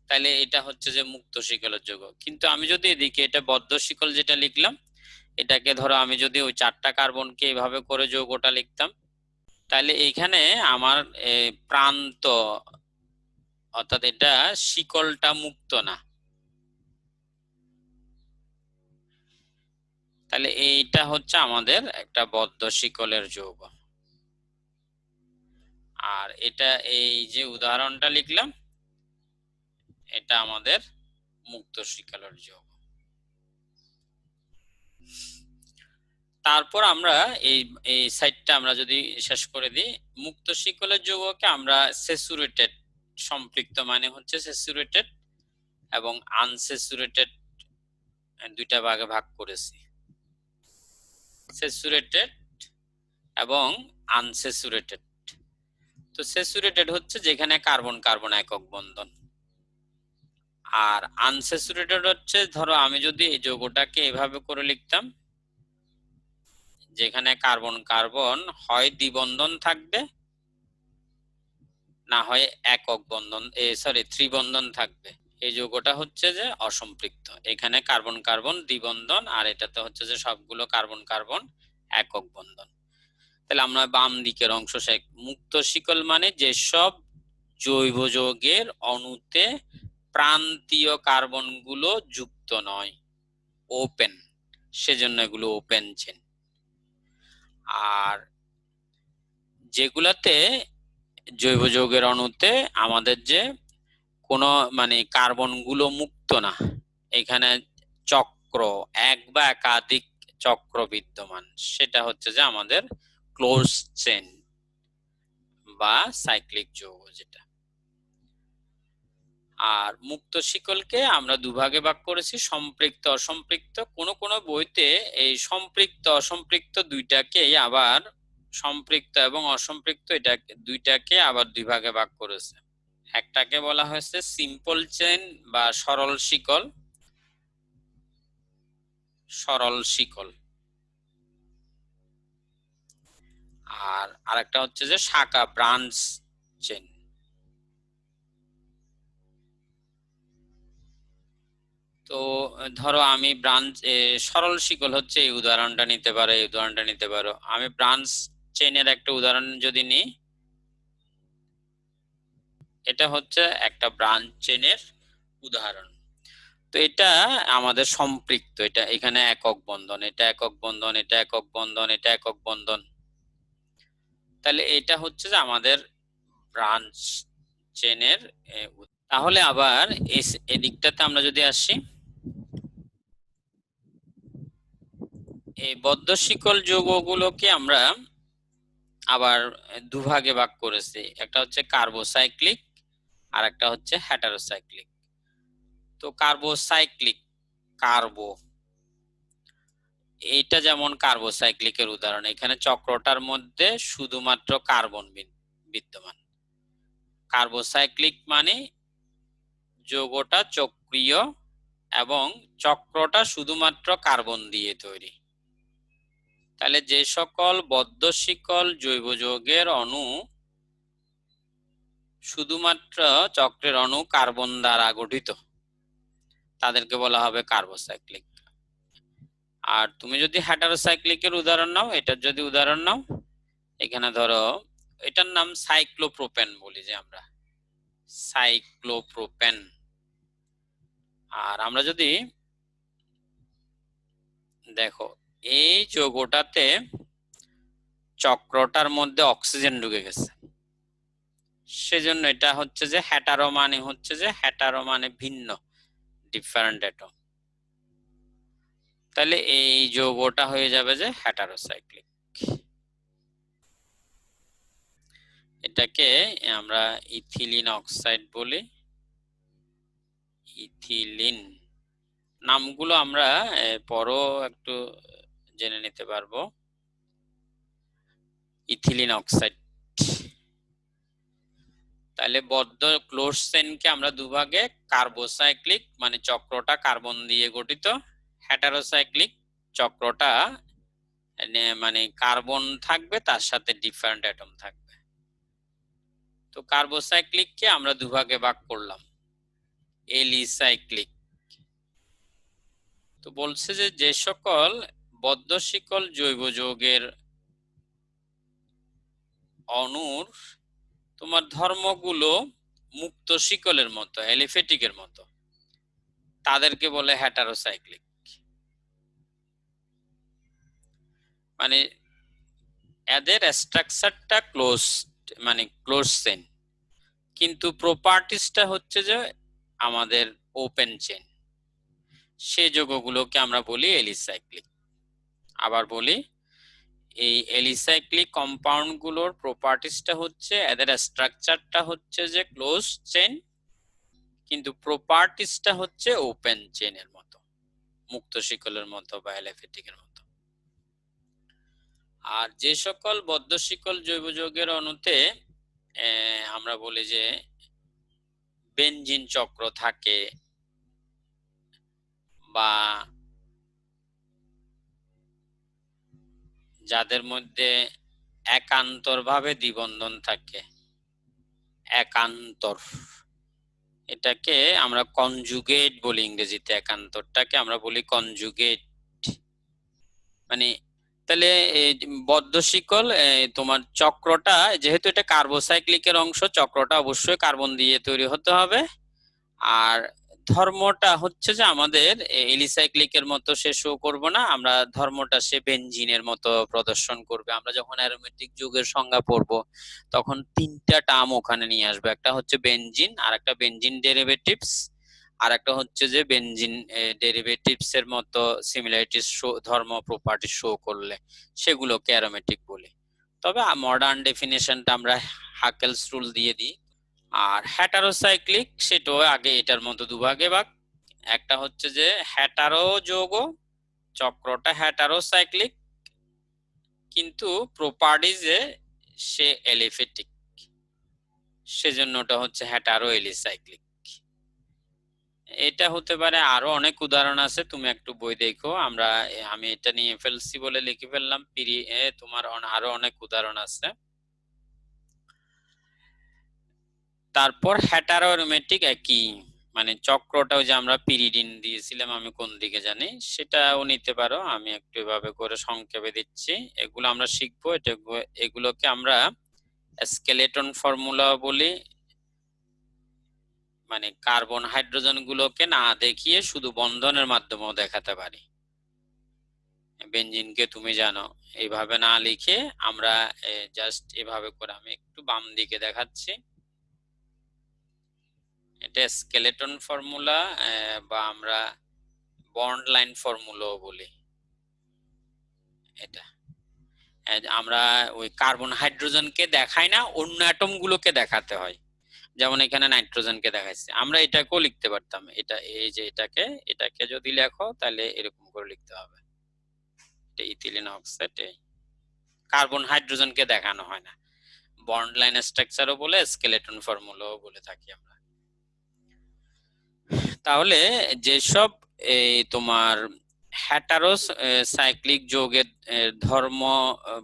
Speaker 1: তাহলে এটা হচ্ছে যে মুক্ত শিকলের যৌগ। কিন্তু আমি যদি এদিকে এটা বদ্ধ শিকল যেটা লিখলাম, এটাকে ধরো আমি যদি ওই 4টা কার্বনকে এভাবে করে যৌগটা লিখতাম, তাহলে এইখানে আমার প্রান্ত, অর্থাৎ এটা শিকলটা মুক্ত না, তাহলে এইটা হচ্ছে আমাদের একটা বদ্ধ শিকলের যৌগ। আর এটা এই যে উদাহরণটা লিখলাম, এটা আমাদের মুক্ত শিকলের যৌগ। তারপর আমরা এই এই সাইডটা আমরা যদি শেষ করে দিই, মুক্ত শিকলের যৌগকে আমরা স্যাচুরেটেড, সম্পৃক্ত মানে হচ্ছে স্যাচুরেটেড এবং আনস্যাচুরেটেড, দুইটা ভাগে ভাগ করেছি, স্যাচুরেটেড এবং আনস্যাচুরেটেড। তো স্যাচুরেটেড হচ্ছে যেখানে কার্বন কার্বন একক বন্ধন, আর আনস্যাচুরেটেড হচ্ছে ধরো আমি যদি এই যৌগটাকে এভাবে করে লিখতাম, যেখানে কার্বন কার্বন হয় দ্বিবন্ধন থাকবে, না হয় একক বন্ধন, সরি ত্রিবন্ধন থাকবে, এই যৌগটা হচ্ছে যে অসম্পৃক্ত। এখানে কার্বন কার্বন দ্বিবন্ধন, আর এটাতে হচ্ছে যে সবগুলো কার্বন কার্বন একক বন্ধন। তাহলে আমরা বাম দিকের অংশ, মুক্ত শিকল মানে যেসব জৈব যৌগের অণুতে প্রান্তীয় কার্বন গুলো যুক্ত নয়, ওপেন, সেজন্য এগুলো ওপেন চেন। আর যেগুলাতে জৈব যৌগের অণুতে আমাদের যে কোনো মানে কার্বন গুলো মুক্ত না, এখানে চক্র, এক বা একাধিক চক্র বিদ্যমান, সেটা হচ্ছে যে আমাদের ক্লোজ চেন বা সাইক্লিক যৌগ যেটা। আর মুক্ত শিকলকে আমরা দুভাগে ভাগ করেছি, সম্পৃক্ত অসম্পৃক্ত। কোন কোন বইতে এই সম্পৃক্ত অসম্পৃক্ত দুইটাকেই আবার, সম্পৃক্ত এবং অসম্পৃক্ত এটা দুইটাকে আবার দুই ভাগে ভাগ করেছে। একটাকে বলা হয়েছে সিম্পল চেন বা সরল শিকল, সরল শিকল। আর আরেকটা হচ্ছে যে শাখা, ব্রাঞ্চ চেন। তো ধরো আমি ব্রাঞ্চ, সরল শিকল হচ্ছে এই উদাহরণটা নিতে পারো, এই উদাহরণটা নিতে পারো। আমি ব্রাঞ্চ চেনের একটা উদাহরণ যদি নিই, এটা হচ্ছে একটা ব্রাঞ্চ চেনের উদাহরণ। তো এটা আমাদের সম্পৃক্ত, এটা এখানে একক বন্ধন, এটা একক বন্ধন, এটা একক বন্ধন, এটা একক বন্ধন, তাহলে এটা হচ্ছে যে আমাদের ব্রাঞ্চ চেনের। তাহলে আবার এদিকটাতে আমরা যদি আসি, এই বদ্ধ শিকল যৌগগুলোকে আমরা আবার দুভাগে ভাগ করেছি, একটা হচ্ছে কার্বোসাইক্লিক আর একটা হচ্ছে হেটারোসাইক্লিক। তো কার্বোসাইক্লিক, কার্বো, এইটা যেমন কার্বোসাইক্লিকের উদাহরণ, এখানে চক্রটার মধ্যে শুধুমাত্র কার্বন বিদ্যমান। কার্বোসাইক্লিক মানে যৌগটা চক্রীয় এবং চক্রটা শুধুমাত্র কার্বন দিয়ে তৈরি। তাহলে যে সকল বদ্ধ শিকল জৈব যৌগের অণু শুধুমাত্র চক্রের অণু কার্বন দ্বারা গঠিত, তাদেরকে বলা হবে কার্বোসাইক্লিক। আর তুমি যদি হেটারোসাইক্লিকের উদাহরণ নাও, এটার যদি উদাহরণ নাও, এখানে ধরো এটার নাম সাইক্লোপ্রোপেন বলি যে আমরা, সাইক্লোপ্রোপেন। আর আমরা যদি দেখো এই যৌগটাতে চক্রটার মধ্যে অক্সিজেন ঢুকে গেছে, সেজন্য এটা হচ্ছে যে হ্যাটারো মানে হচ্ছে যে হ্যাটারো মানে ভিন্ন, ডিফারেন্ট অ্যাটম। তাহলে এই যৌগটা হয়ে যাবে যে হ্যাটারোসাইক্লিক। এটাকে আমরা ইথিলিন অক্সাইড বলি। ইথিলিন নামগুলো আমরা পরও একটু জেনে নিতে পারবো। Ethylene oxide. তাহলে বদ্ধ ক্লোজ চেইনকে আমরা দুভাগে, কার্বোসাইক্লিক মানে চক্রটা কার্বন দিয়ে গঠিত, হেটারোসাইক্লিক চক্রটা মানে কার্বন থাকবে তার সাথে ডিফারেন্ট অ্যাটম থাকবে। তো কার্বোসাইক্লিককে আমরা দুভাগে ভাগ করলাম, এলিসাইক্লিক। তো বলছে যে যে সকল বদ্ধ শিকল জৈব যৌগের অণুর তোমার ধর্মগুলো মুক্ত শিকলের মতো, এলিফেটিকের মতো, তাদেরকে বলে হেটারোসাইক্লিক। মানে এদের স্ট্রাকচারটা ক্লোজ, মানে ক্লোজ চেইন, কিন্তু প্রপার্টিসটা হচ্ছে যে আমাদের ওপেন চেইন। সেই যৌগগুলোকে আমরা বলি এলিসাইক্লিক। আবার বলি, এই এলিসাইক্লিক কম্পাউন্ড গুলোর প্রপার্টিসটা হচ্ছে এদের স্ট্রাকচারটা হচ্ছে যে ক্লোজ চেইন, কিন্তু প্রপার্টিসটা হচ্ছে ওপেন চেইনের মতো, মুক্ত শিকলের মতো বা এলিফেটিকের মতো। আর যে সকল বদ্ধ শিকল জৈব যৌগের অণুতে আমরা বলি যে বেনজিন চক্র থাকে বা যাদের মধ্যে একান্তর ভাবে দ্বিবন্ধন থাকে, একান্তর, এটাকে আমরা কনজুগেট বলি ইংরেজিতে। একান্তরটাকে আমরা বলি কনজুগেট। মানে তাহলে বদ্ধ শিকল তোমার চক্রটা যেহেতু এটা কার্বোসাইক্লিকের অংশ, চক্রটা অবশ্যই কার্বন দিয়ে তৈরি হতে হবে। আর ধর্মটা হচ্ছে যে আমাদের এলিসাইক্লিকের মতো সে শো করবে না, আমরা ধর্মটা সে বেনজিনের মতো প্রদর্শন করবে। আমরা যখন অ্যারোমেটিক যৌগের সংজ্ঞা পড়বো তখন তিনটা টার্ম ওখানে নিয়ে আসবে, একটা হচ্ছে বেনজিন, আর একটা বেনজিন ডেরিভেটিভস, আর একটা হচ্ছে যে বেনজিন ডেরিভেটিভস এর মতো সিমিলারিটিস শো, ধর্ম প্রপার্টি শো করলে সেগুলোকে অ্যারোমেটিক বলি। তবে মডার্ন ডেফিনেশনটা আমরা হাকেলস রুল দিয়ে দিই। আর হ্যাটারোসাইক্লিক সেটাও আগে এটার মতো দুভাগে ভাগ। একটা হচ্ছে যে হ্যাটারো যৌগ, চক্রটা হ্যাটারোসাইক্লিক, কিন্তু প্রপার্টিজে সে এলিফেটিক, সেজন্য ওটা হচ্ছে হ্যাটারো এলিসাইক্লিক। এটা হতে পারে, আরো অনেক উদাহরণ আছে, তুমি একটু বই দেখো। আমি এটা নিয়ে ফেলছি বলে লিখে ফেললাম, তোমার আরো অনেক উদাহরণ আছে। তারপর হেটারোমেটিক একই, মানে চক্রটাও যে আমরা পিরিডিন দিয়েছিলাম, আমি কোন দিকে জানি সেটাও নিতে পারো। আমি একটু এভাবে করে সংক্ষেপে দিচ্ছি, এগুলো আমরা শিখবো। এগুলোকে আমরা স্কেলেটন ফর্মুলা বলি। মানে কার্বন হাইড্রোজেন গুলোকে না দেখিয়ে শুধু বন্ধনের মাধ্যমেও দেখাতে পারি। বেনজিনকে তুমি জানো, এইভাবে না লিখে আমরা জাস্ট এভাবে করে, আমি একটু বাম দিকে দেখাচ্ছি, এটা স্কেলেটন ফর্মুলা বা আমরা বন্ড লাইন ফর্মুলাও বলি। এটা আমরা ওই কার্বন হাইড্রোজেনকে দেখাই না, অন্য অ্যাটম গুলোকে দেখাতে হয়। যেমন এখানে নাইট্রোজেনকে দেখাইছে, আমরা এটাকেও লিখতে পারতাম। এটা এই যে এটাকে যদি লেখো তাহলে এরকম করে লিখতে হবে, এটা ইথিলিন অক্সাইড। কার্বন হাইড্রোজেনকে দেখানো হয় না, বন্ড লাইন স্ট্রাকচারও বলে, স্কেলেটন ফর্মুলাও বলে থাকি আমরা। তাহলে যেসব এই তোমার হ্যাটারোস সাইক্লিক যৌগের ধর্ম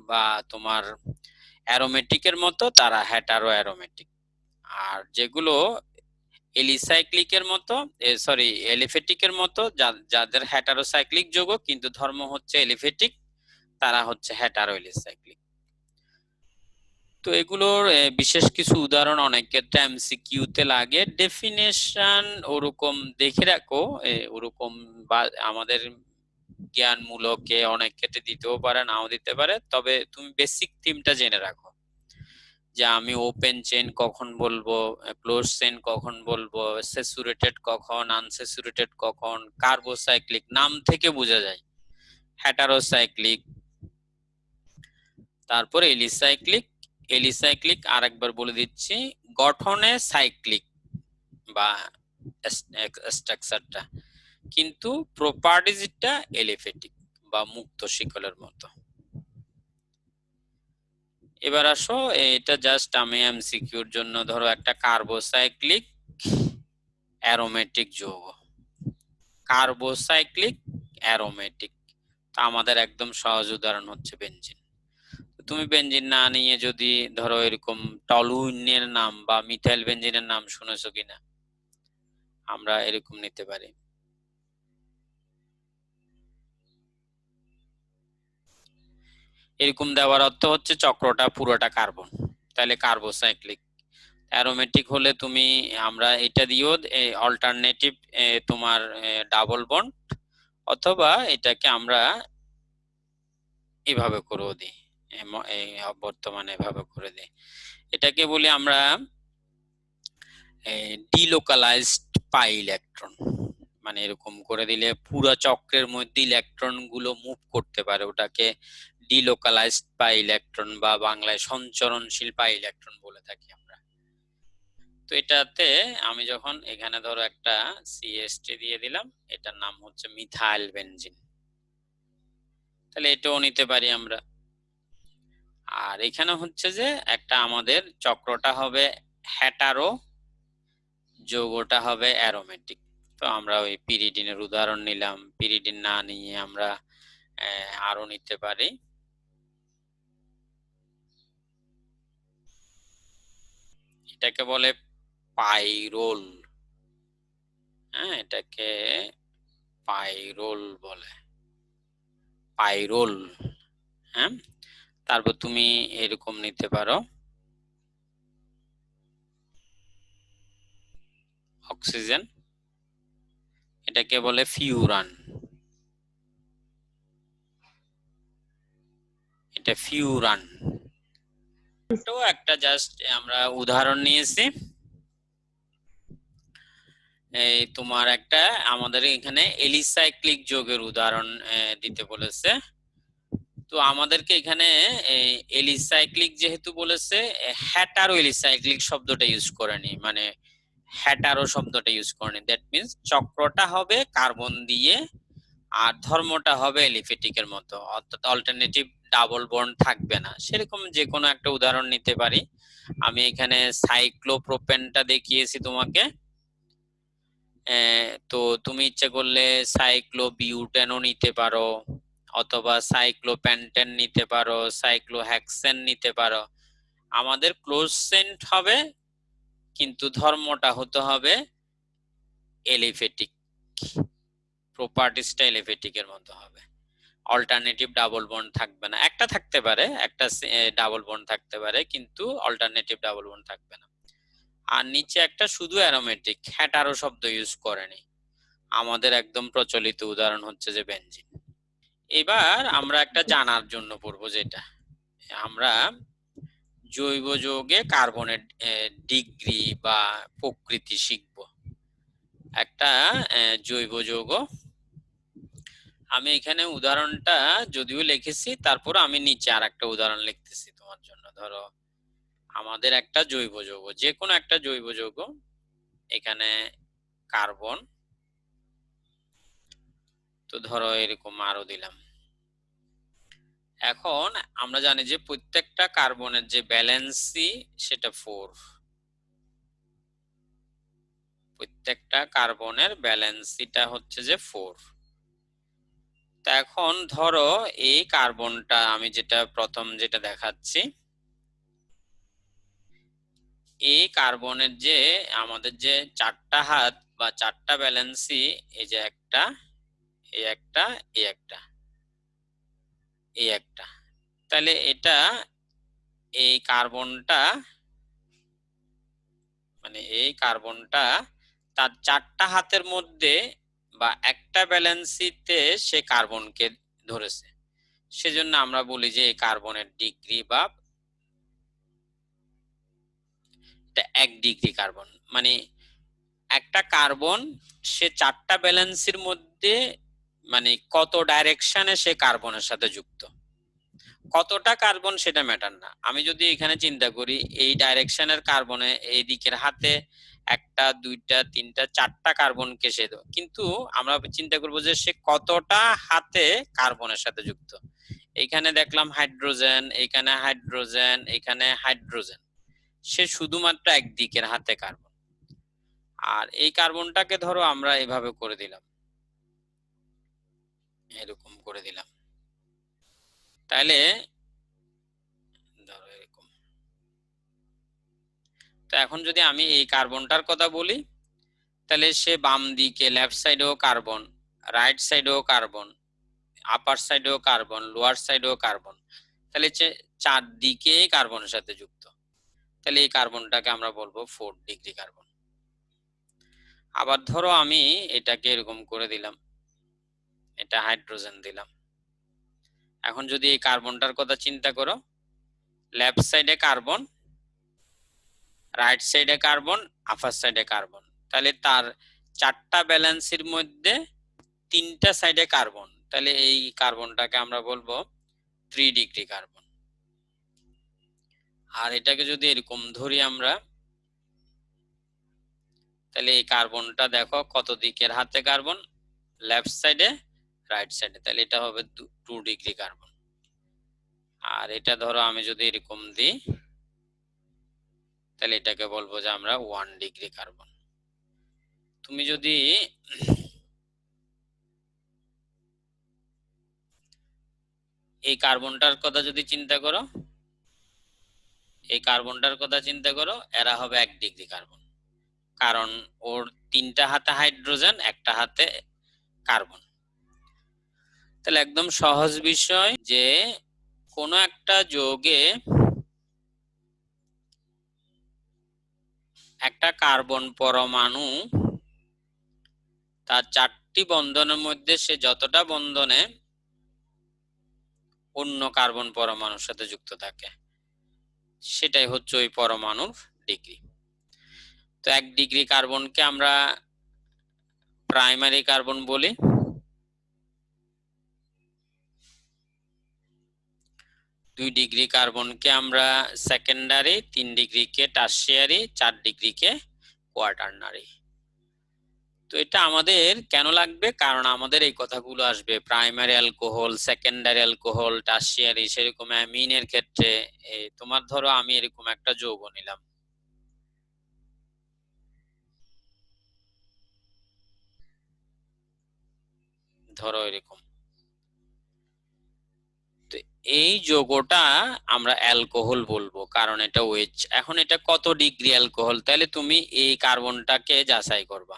Speaker 1: বা তোমার অ্যারোমেটিকের মতো, তারা হ্যাটারো অ্যারোমেটিক। আর যেগুলো এলিসাইক্লিকের মতো, সরি এলিফেটিকের মতো, যাদের হ্যাটারোসাইক্লিক যৌগ কিন্তু ধর্ম হচ্ছে এলিফেটিক, তারা হচ্ছে হ্যাটারো এলিসাইক্লিক। তো এগুলোর বিশেষ কিছু উদাহরণ অনেক ক্ষেত্রে এমসিকিউ তে লাগে, ডেফিনেশন ওরকম দেখে রাখো, ওরকম বা আমাদের জ্ঞানমূলক অনেক ক্ষেত্রে দিতেও পারে, নাও দিতে পারে, তবে তুমি বেসিক থিমটা জেনে রাখো যে আমি ওপেন চেইন কখন বলবো, ক্লোজ চেইন কখন বলবো, স্যাচুরেটেড কখন, আনস্যাচুরেটেড কখন, কার্বোসাইক্লিক নাম থেকে বোঝা যায়, হেটারোসাইক্লিক, তারপর এলিসাইক্লিক। এলিসাইক্লিক আরেকবার বলে দিচ্ছি, গঠনে সাইক্লিক বা স্ট্রাকচারটা, কিন্তু প্রপার্টিজটা এলিফেটিক বা মুক্ত শিকলের মতো। এবার আসো, এটা জাস্ট আমি এমসিকিউর জন্য, ধরো একটা কার্বোসাইক্লিক অ্যারোমেটিক যৌগ, কার্বোসাইক্লিক অ্যারোমেটিক, তা আমাদের একদম সহজ উদাহরণ হচ্ছে বেনজিন। তুমি বেনজিন না নিয়ে যদি ধরো এরকম টলুইনের নাম বা মিথাইল বেনজিনের নাম শুনেছো কিনা, আমরা এরকম নিতে পারি। এরকম দেওয়ার অর্থ হচ্ছে চক্রটা পুরোটা কার্বন, তাহলে কার্বোসাইক্লিক। অ্যারোমেটিক হলে তুমি, আমরা এটা দিয়েও অল্টারনেটিভ তোমার ডাবল বন্ড, অথবা এটাকে আমরা এভাবে করেও দিই, বর্তমানে এভাবে করে দিই, এটাকে বলি আমরা ডিলোকালাইজড পাই ইলেকট্রন। মানে এরকম করে দিলে পুরো চক্রের মধ্যে ইলেকট্রন গুলো মুভ করতে পারে, ওটাকে ডিলোকালাইজড পাই ইলেকট্রন বা বাংলায় সঞ্চরণশীল পাই ইলেকট্রন বলে থাকি আমরা। তো এটাতে আমি যখন এখানে ধরো একটা সিএসটি দিয়ে দিলাম, এটার নাম হচ্ছে মিথাইল বেনজিন, তাহলে এটাও নিতে পারি আমরা। আর এখানে হচ্ছে যে একটা আমাদের চক্রটা হবে হেটারো, যৌগটা হবে অ্যারোমেটিক। তো আমরা ওই পিরিডিনের উদাহরণ নিলাম, পিরিডিন না নিয়ে আমরা আরো নিতে পারি। এটাকে বলে পাইরোল, হ্যাঁ এটাকে পাইরোল বলে, পাইরোল। হ্যাঁ, তারপর তুমি এরকম নিতে পারো অক্সিজেন, এটাকে বলে ফিউরান, এটা ফিউরান। তো একটা জাস্ট আমরা উদাহরণ নিয়েছি, এই তোমার একটা আমাদের এখানে এলিসাইক্লিক যৌগের উদাহরণ দিতে বলেছে। তো আমাদেরকে এখানে এলিসাইক্লিক যেহেতু বলেছে, হ্যাটারো এলিসাইক্লিক শব্দটা ইউজ করেনি, মানে হ্যাটারো শব্দটা ইউজ করেনি, দ্যাট মিন্স চক্রটা হবে কার্বন দিয়ে আর ধর্মটা হবে এলিফেটিকের মতো, অর্থাৎ অল্টারনেটিভ ডাবল বন্ড থাকবে না, সেরকম যে কোনো একটা উদাহরণ নিতে পারি। আমি এখানে সাইক্লোপ্রোপেনটা দেখিয়েছি তোমাকে, তো তুমি ইচ্ছে করলে সাইক্লোবিউটেনও নিতে পারো, অথবা সাইক্লোপ্যান্টেন নিতে পারো, সাইক্লোহেক্সেন নিতে পারো। আমাদের ক্লোজ সেন্ট হবে, কিন্তু ধর্মটা হতে হবে এলিফেটিক, প্রপার্টিসটা এলিফেটিকের মতো হবে, অল্টারনেটিভ ডাবল বন্ড থাকবে না, একটা থাকতে পারে, একটা ডাবল বন্ড থাকতে পারে, কিন্তু অল্টারনেটিভ ডাবল বন্ড থাকবে না। আর নিচে একটা শুধু অ্যারোমেটিক, হ্যাটারো শব্দ ইউজ করেনি। আমাদের একদম প্রচলিত উদাহরণ হচ্ছে যে বেনজিন। এবার আমরা একটা জানার জন্য পড়বো, যেটা আমরা জৈব যৌগে কার্বনের ডিগ্রি বা প্রকৃতি শিখব। একটা জৈব যৌগ, আমি এখানে উদাহরণটা যদিও লিখেছি, তারপর আমি নিচে আর একটা উদাহরণ লিখতেছি তোমার জন্য। ধরো আমাদের একটা জৈব যৌগ, যে কোনো একটা জৈব যৌগ, এখানে কার্বন, তো ধরো এরকম আরো দিলাম। এখন আমরা জানি যে প্রত্যেকটা কার্বনের যে ব্যালেন্সি সেটা 4, প্রত্যেকটা কার্বনের ব্যালেন্সিটা হচ্ছে যে 4। তো এখন ধরো এই কার্বনটা আমি যেটা প্রথম যেটা দেখাচ্ছি, এই কার্বনের যে আমাদের যে চারটা হাত বা চারটা ব্যালেন্সি, এই যে একটা, এই একটা, এই একটা, এই একটা, তাহলে এটা এই কার্বনটা, মানে এই কার্বনটা তার চারটা হাতের মধ্যে বা একটা ভ্যালেন্সিতে সে কার্বনকে ধরেছে, সেজন্য আমরা বলি যে এই কার্বনের ডিগ্রি বা 1 ডিগ্রি কার্বন। মানে একটা কার্বন সে 4টা ভ্যালেন্সির মধ্যে মানে কত ডাইরেকশনে সে কার্বনের সাথে যুক্ত, কতটা কার্বন সেটা ম্যাটার না। আমি যদি এখানে চিন্তা করি এই ডাইরেকশনের কার্বনে এই দিকের হাতে 1টা 2টা 3টা 4টা কার্বনকে সে দেবে, কিন্তু আমরা চিন্তা করব যে সে কতটা হাতে কার্বনের সাথে যুক্ত। এখানে দেখলাম হাইড্রোজেন, এখানে হাইড্রোজেন, এখানে হাইড্রোজেন, সে শুধুমাত্র একদিকের হাতে কার্বন। আর এই কার্বনটাকে ধরো আমরা এভাবে করে দিলাম, এরকম করে দিলাম, তাহলে ধরো এরকম। তো এখন যদি আমি এই কার্বনটার কথা বলি, তাহলে সে বাম দিকে লেফট সাইডেও কার্বন, রাইট সাইডেও কার্বন, আপার সাইডেও কার্বন, লোয়ার সাইডেও কার্বন, তাহলে চারদিকেই কার্বনের সাথে যুক্ত। তাহলে এই কার্বনটাকে আমরা বলবো 4 ডিগ্রি কার্বন। আবার ধরো আমি এটাকে এরকম করে দিলাম, এটা হাইড্রোজেন দিলাম। এখন যদি এই কার্বনটার কথা চিন্তা করো, লেফট সাইডে কার্বন, রাইট সাইডে কার্বন, আপার সাইডে কার্বন, তাহলে তার 4টা ভ্যালেন্সির মধ্যে 3টা সাইডে কার্বন, তাহলে এই কার্বনটাকে আমরা বলবো 3 ডিগ্রি কার্বন। আর এটাকে যদি এরকম ধরি আমরা, তাহলে এই কার্বনটা দেখো কত দিকের হাতে কার্বন, লেফট সাইডে, রাইট সাইডে, তাহলে এটা হবে 2 ডিগ্রি কার্বন। আর এটা ধরো আমি যদি এরকম দিই, তাহলে এটাকে বলবো যে আমরা 1 ডিগ্রি কার্বন। তুমি যদি এই কার্বনটার কথা যদি চিন্তা করো, এই কার্বনটার কথা চিন্তা করো, এরা হবে 1 ডিগ্রি কার্বন, কারণ ওর 3টা হাতে হাইড্রোজেন, একটা হাতে কার্বন। তাহলে একদম সহজ বিষয় যে কোনো একটা যৌগে একটা কার্বন পরমাণু তার 4টি বন্ধনের মধ্যে সে যতটা বন্ধনে অন্য কার্বন পরমাণুর সাথে যুক্ত থাকে, সেটাই হচ্ছে ওই পরমাণুর ডিগ্রি। তো 1 ডিগ্রি কার্বনকে আমরা প্রাইমারি কার্বন বলি, 2 ডিগ্রি কার্বনকে আমরা সেকেন্ডারি, 3 ডিগ্রিকে টারশিয়ারি, 4 ডিগ্রিকে কোয়াটারনারি। তো এটা আমাদের কেন লাগবে, কারণ আমাদের এই কথাগুলো আসবে primary alcohol, secondary alcohol, tertiary, সেরকম অ্যামিনের ক্ষেত্রে। তোমার ধরো আমি এরকম একটা যৌগ নিলাম, ধরো এরকম, তো এই যৌগটা আমরা অ্যালকোহল বলবো কারণ এটা ওএইচ। এখন এটা কত ডিগ্রি অ্যালকোহল, তাহলে তুমি এই কার্বনটাকে যাচাই করবা,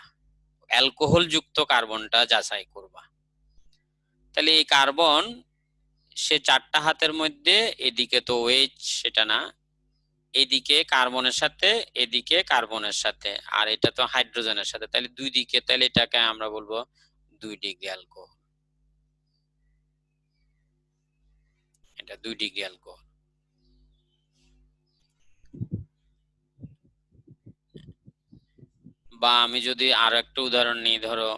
Speaker 1: অ্যালকোহল যুক্ত কার্বনটা যাচাই করবা। তাহলে এই কার্বন সে 4টা হাতের মধ্যে, এদিকে তো ওএইচ সেটা না, এদিকে কার্বনের সাথে, এদিকে কার্বনের সাথে, আর এটা তো হাইড্রোজেনের সাথে, তাহলে 2 দিকে, তাহলে এটাকে আমরা বলবো 2 ডিগ্রি অ্যালকোহল। এটা 2 ডিগ্রি অ্যালকোহল। বা আমি যদি আরো একটা উদাহরণ নিই, ধরো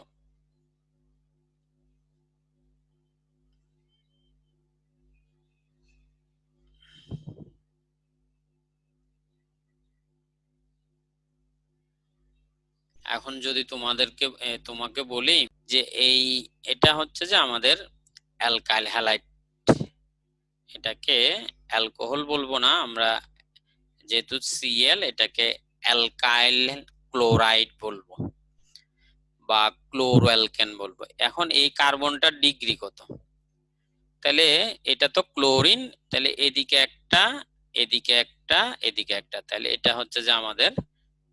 Speaker 1: এখন যদি তোমাকে বলি যে এটা হচ্ছে যে আমাদের অ্যালকাইল হ্যালাইড, এটাকে অ্যালকোহল বলবো না আমরা, যেহেতু সিএল, এটাকে অ্যালকাইল ক্লোরাইড বলবো বা ক্লোরোঅ্যালকেন বলবো। এখন এই কার্বনটার ডিগ্রি কত, তাহলে এটা তো ক্লোরিন, তাহলে এদিকে একটা, এদিকে একটা, এদিকে একটা, তাহলে এটা হচ্ছে যে আমাদের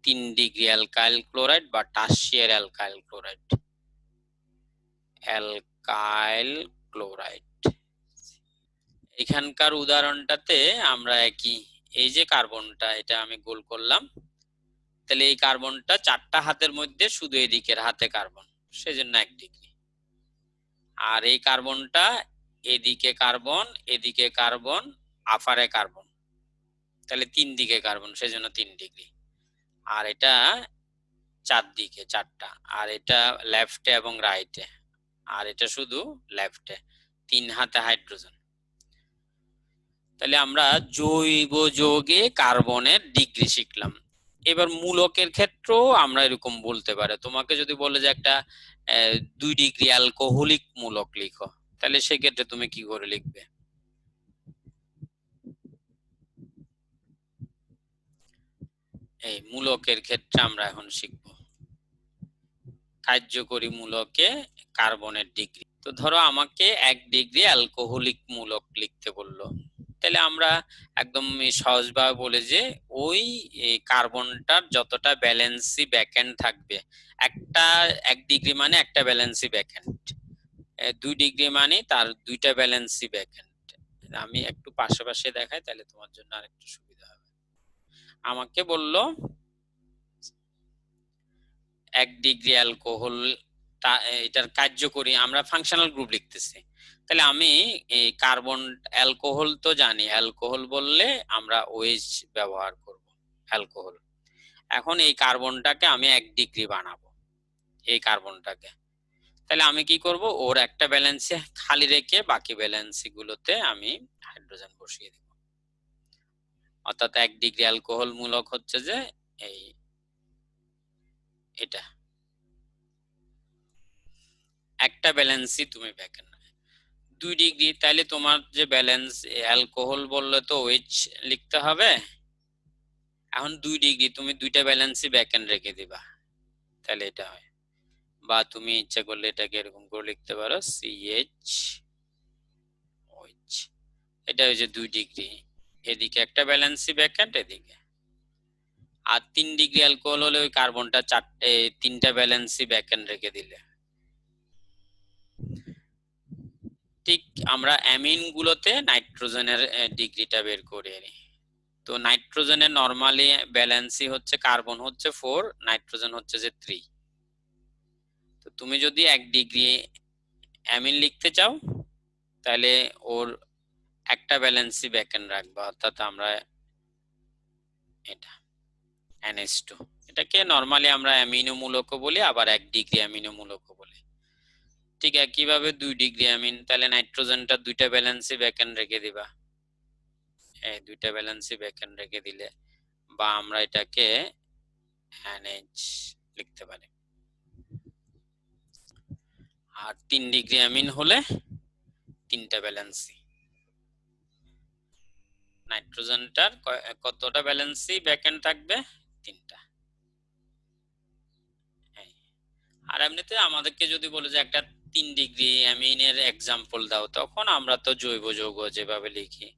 Speaker 1: 3 ডিগ্রি অ্যালকাইল ক্লোরাইড বা tertiary alkyl chloride, alkyl chloride. এখানকার উদাহরণটাতে আমরা এই যে কার্বনটা, এটা আমি গোল করলাম, তাহলে এই কার্বনটা 4টা হাতের মধ্যে শুধু এদিকের হাতে কার্বন, সেজন্য 1 ডিগ্রি। আর এই কার্বনটা এদিকে কার্বন, এদিকে কার্বন, আফারে কার্বন, তাহলে 3 দিকে কার্বন, সেজন্য 3 ডিগ্রি। আর এটা 4 দিকে, 4টা। আর এটা লেফটে এবং রাইটে, আর এটা শুধু লেফটে, 3 হাতে হাইড্রোজেন। তাহলে আমরা জৈব যৌগে কার্বনের ডিগ্রি শিখলাম। এবার মূলকের ক্ষেত্রেও আমরা এরকম বলতে পারে, তোমাকে যদি বলে যে একটা 2 ডিগ্রি অ্যালকোহলিক মূলক লিখো, তাহলে সেক্ষেত্রে তুমি কি করে লিখবে? এই মূলকের ক্ষেত্রে আমরা এখন শিখব কার্যকরী মূলকে কার্বনের ডিগ্রি। তো ধরো আমাকে 1 ডিগ্রি অ্যালকোহলিক মূলক লিখতে বললো, তাহলে আমরা একদম সহজভাবে বলে যে ওই কার্বনটার যতটা ভ্যালেন্সি ব্যাকএন্ড থাকবে, একটা 1 ডিগ্রি মানে একটা ভ্যালেন্সি ব্যাকএন্ড, 2 ডিগ্রি মানে তার 2টা ভ্যালেন্সি ব্যাকএন্ড। আমি একটু পাশাপাশি দেখাই, তাহলে তোমার জন্য আরেকটু সুবিধা হবে। আমাকে বললো 1 ডিগ্রি অ্যালকোহল, এটার কার্যকরী, আমরা ফাংশনাল গ্রুপ লিখতেছি, তাহলে আমি এই কার্বন, অ্যালকোহল তো জানি, অ্যালকোহল বললে আমরা ওএইচ ব্যবহার করব, অ্যালকোহল। এখন এই কার্বনটাকে আমি 1 ডিগ্রি বানাবো, এই কার্বনটাকে, তাহলে আমি কি করব, ওর একটা ব্যালেন্সে খালি রেখে বাকি ব্যালেন্সি গুলোতে আমি হাইড্রোজেন বসিয়ে দিব। অর্থাৎ 1 ডিগ্রি অ্যালকোহল মূলক হচ্ছে যে এই এটা একটা ব্যালেন্সই তুমি ব্যাকেন। 2 ডিগ্রি, তাহলে তোমার যে ব্যালেন্স, অ্যালকোহল বললে তো ওএইচ লিখতে হবে, এখন 2 ডিগ্রি তুমি 2টা ব্যালেন্সই ব্যাকেন্ড রেখে দিবা, তাহলে এটা হয়। বা তুমি ইচ্ছা করলে এটাকে এরকম করে লিখতে পারো সিএইচ ওএইচ, এটা হচ্ছে 2 ডিগ্রি, এদিকে একটা ব্যালেন্সই ব্যাকেন্ড, এদিকে। আর 3 ডিগ্রি অ্যালকোহল হলে ওই কার্বনটা 3টা ব্যালেন্সই ব্যাকেন্ড রেখে দিলে। ঠিক আমরা অ্যামিন গুলোতে নাইট্রোজেনের ডিগ্রিটা বের করে নিই। তো নাইট্রোজেনের নরমালি ব্যালেন্সই হচ্ছে, কার্বন হচ্ছে 4, নাইট্রোজেন হচ্ছে যে 3। তো তুমি যদি 1 ডিগ্রি অ্যামিন লিখতে চাও, তাহলে ওর একটা ব্যালেন্সই ব্যাকেন্ড রাখবা, অর্থাৎ আমরা এটা NH2, এটাকে নরমালি আমরা অ্যামিনো মূলকও বলি, আবার 1 ডিগ্রি অ্যামিনো মূলকও বলি। ঠিক একইভাবে 2 ডিগ্রি অ্যামিন, তাহলে নাইট্রোজেনটা 2টা ব্যালেন্সই ব্যাকেন্ড রেখে দিবা, এই 2টা ব্যালেন্সই ব্যাকেন্ড রেখে দিলে, বা আমরা এটাকে NH লিখতে পারি। আর 3 ডিগ্রি অ্যামিন হলে 3টা ব্যালেন্সি, নাইট্রোজেনটার কতটা ব্যালেন্সি ব্যাকেন্ড থাকবে, 3টা। আর এমনিতে আমাদেরকে যদি বলে যে একটা 3 ডিগ্রি অ্যামিনের এক্সাম্পল দাও, তখন আমরা তো জৈব যৌগ যেভাবে লিখি,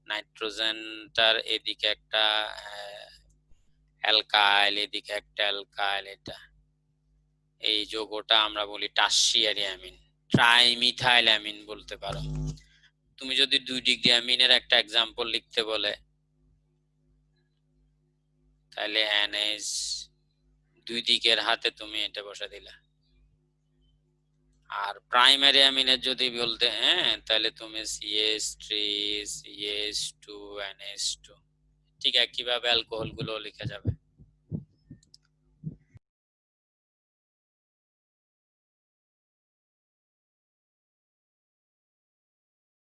Speaker 1: নাইট্রোজেনটার এদিকে একটা অ্যালকাইল, এদিকে একটা অ্যালকাইল, এটা এই যৌগটা আমরা বলি টারশিয়ারি অ্যামিন, ট্রাইমিথাইল অ্যামিন বলতে পারো। তুমি যদি 2 ডিগ্রি অ্যামিনের একটা এক্সাম্পল লিখতে বলে, তাহলে NH, 2 দিকের হাতে তুমি এটা বসা দিলা। আর প্রাইমারি অ্যামিনের যদি বলতে, তাহলে তুমি CH3 CH2 NH2, ঠিক একইভাবে অ্যালকোহল গুলো লেখা যাবে।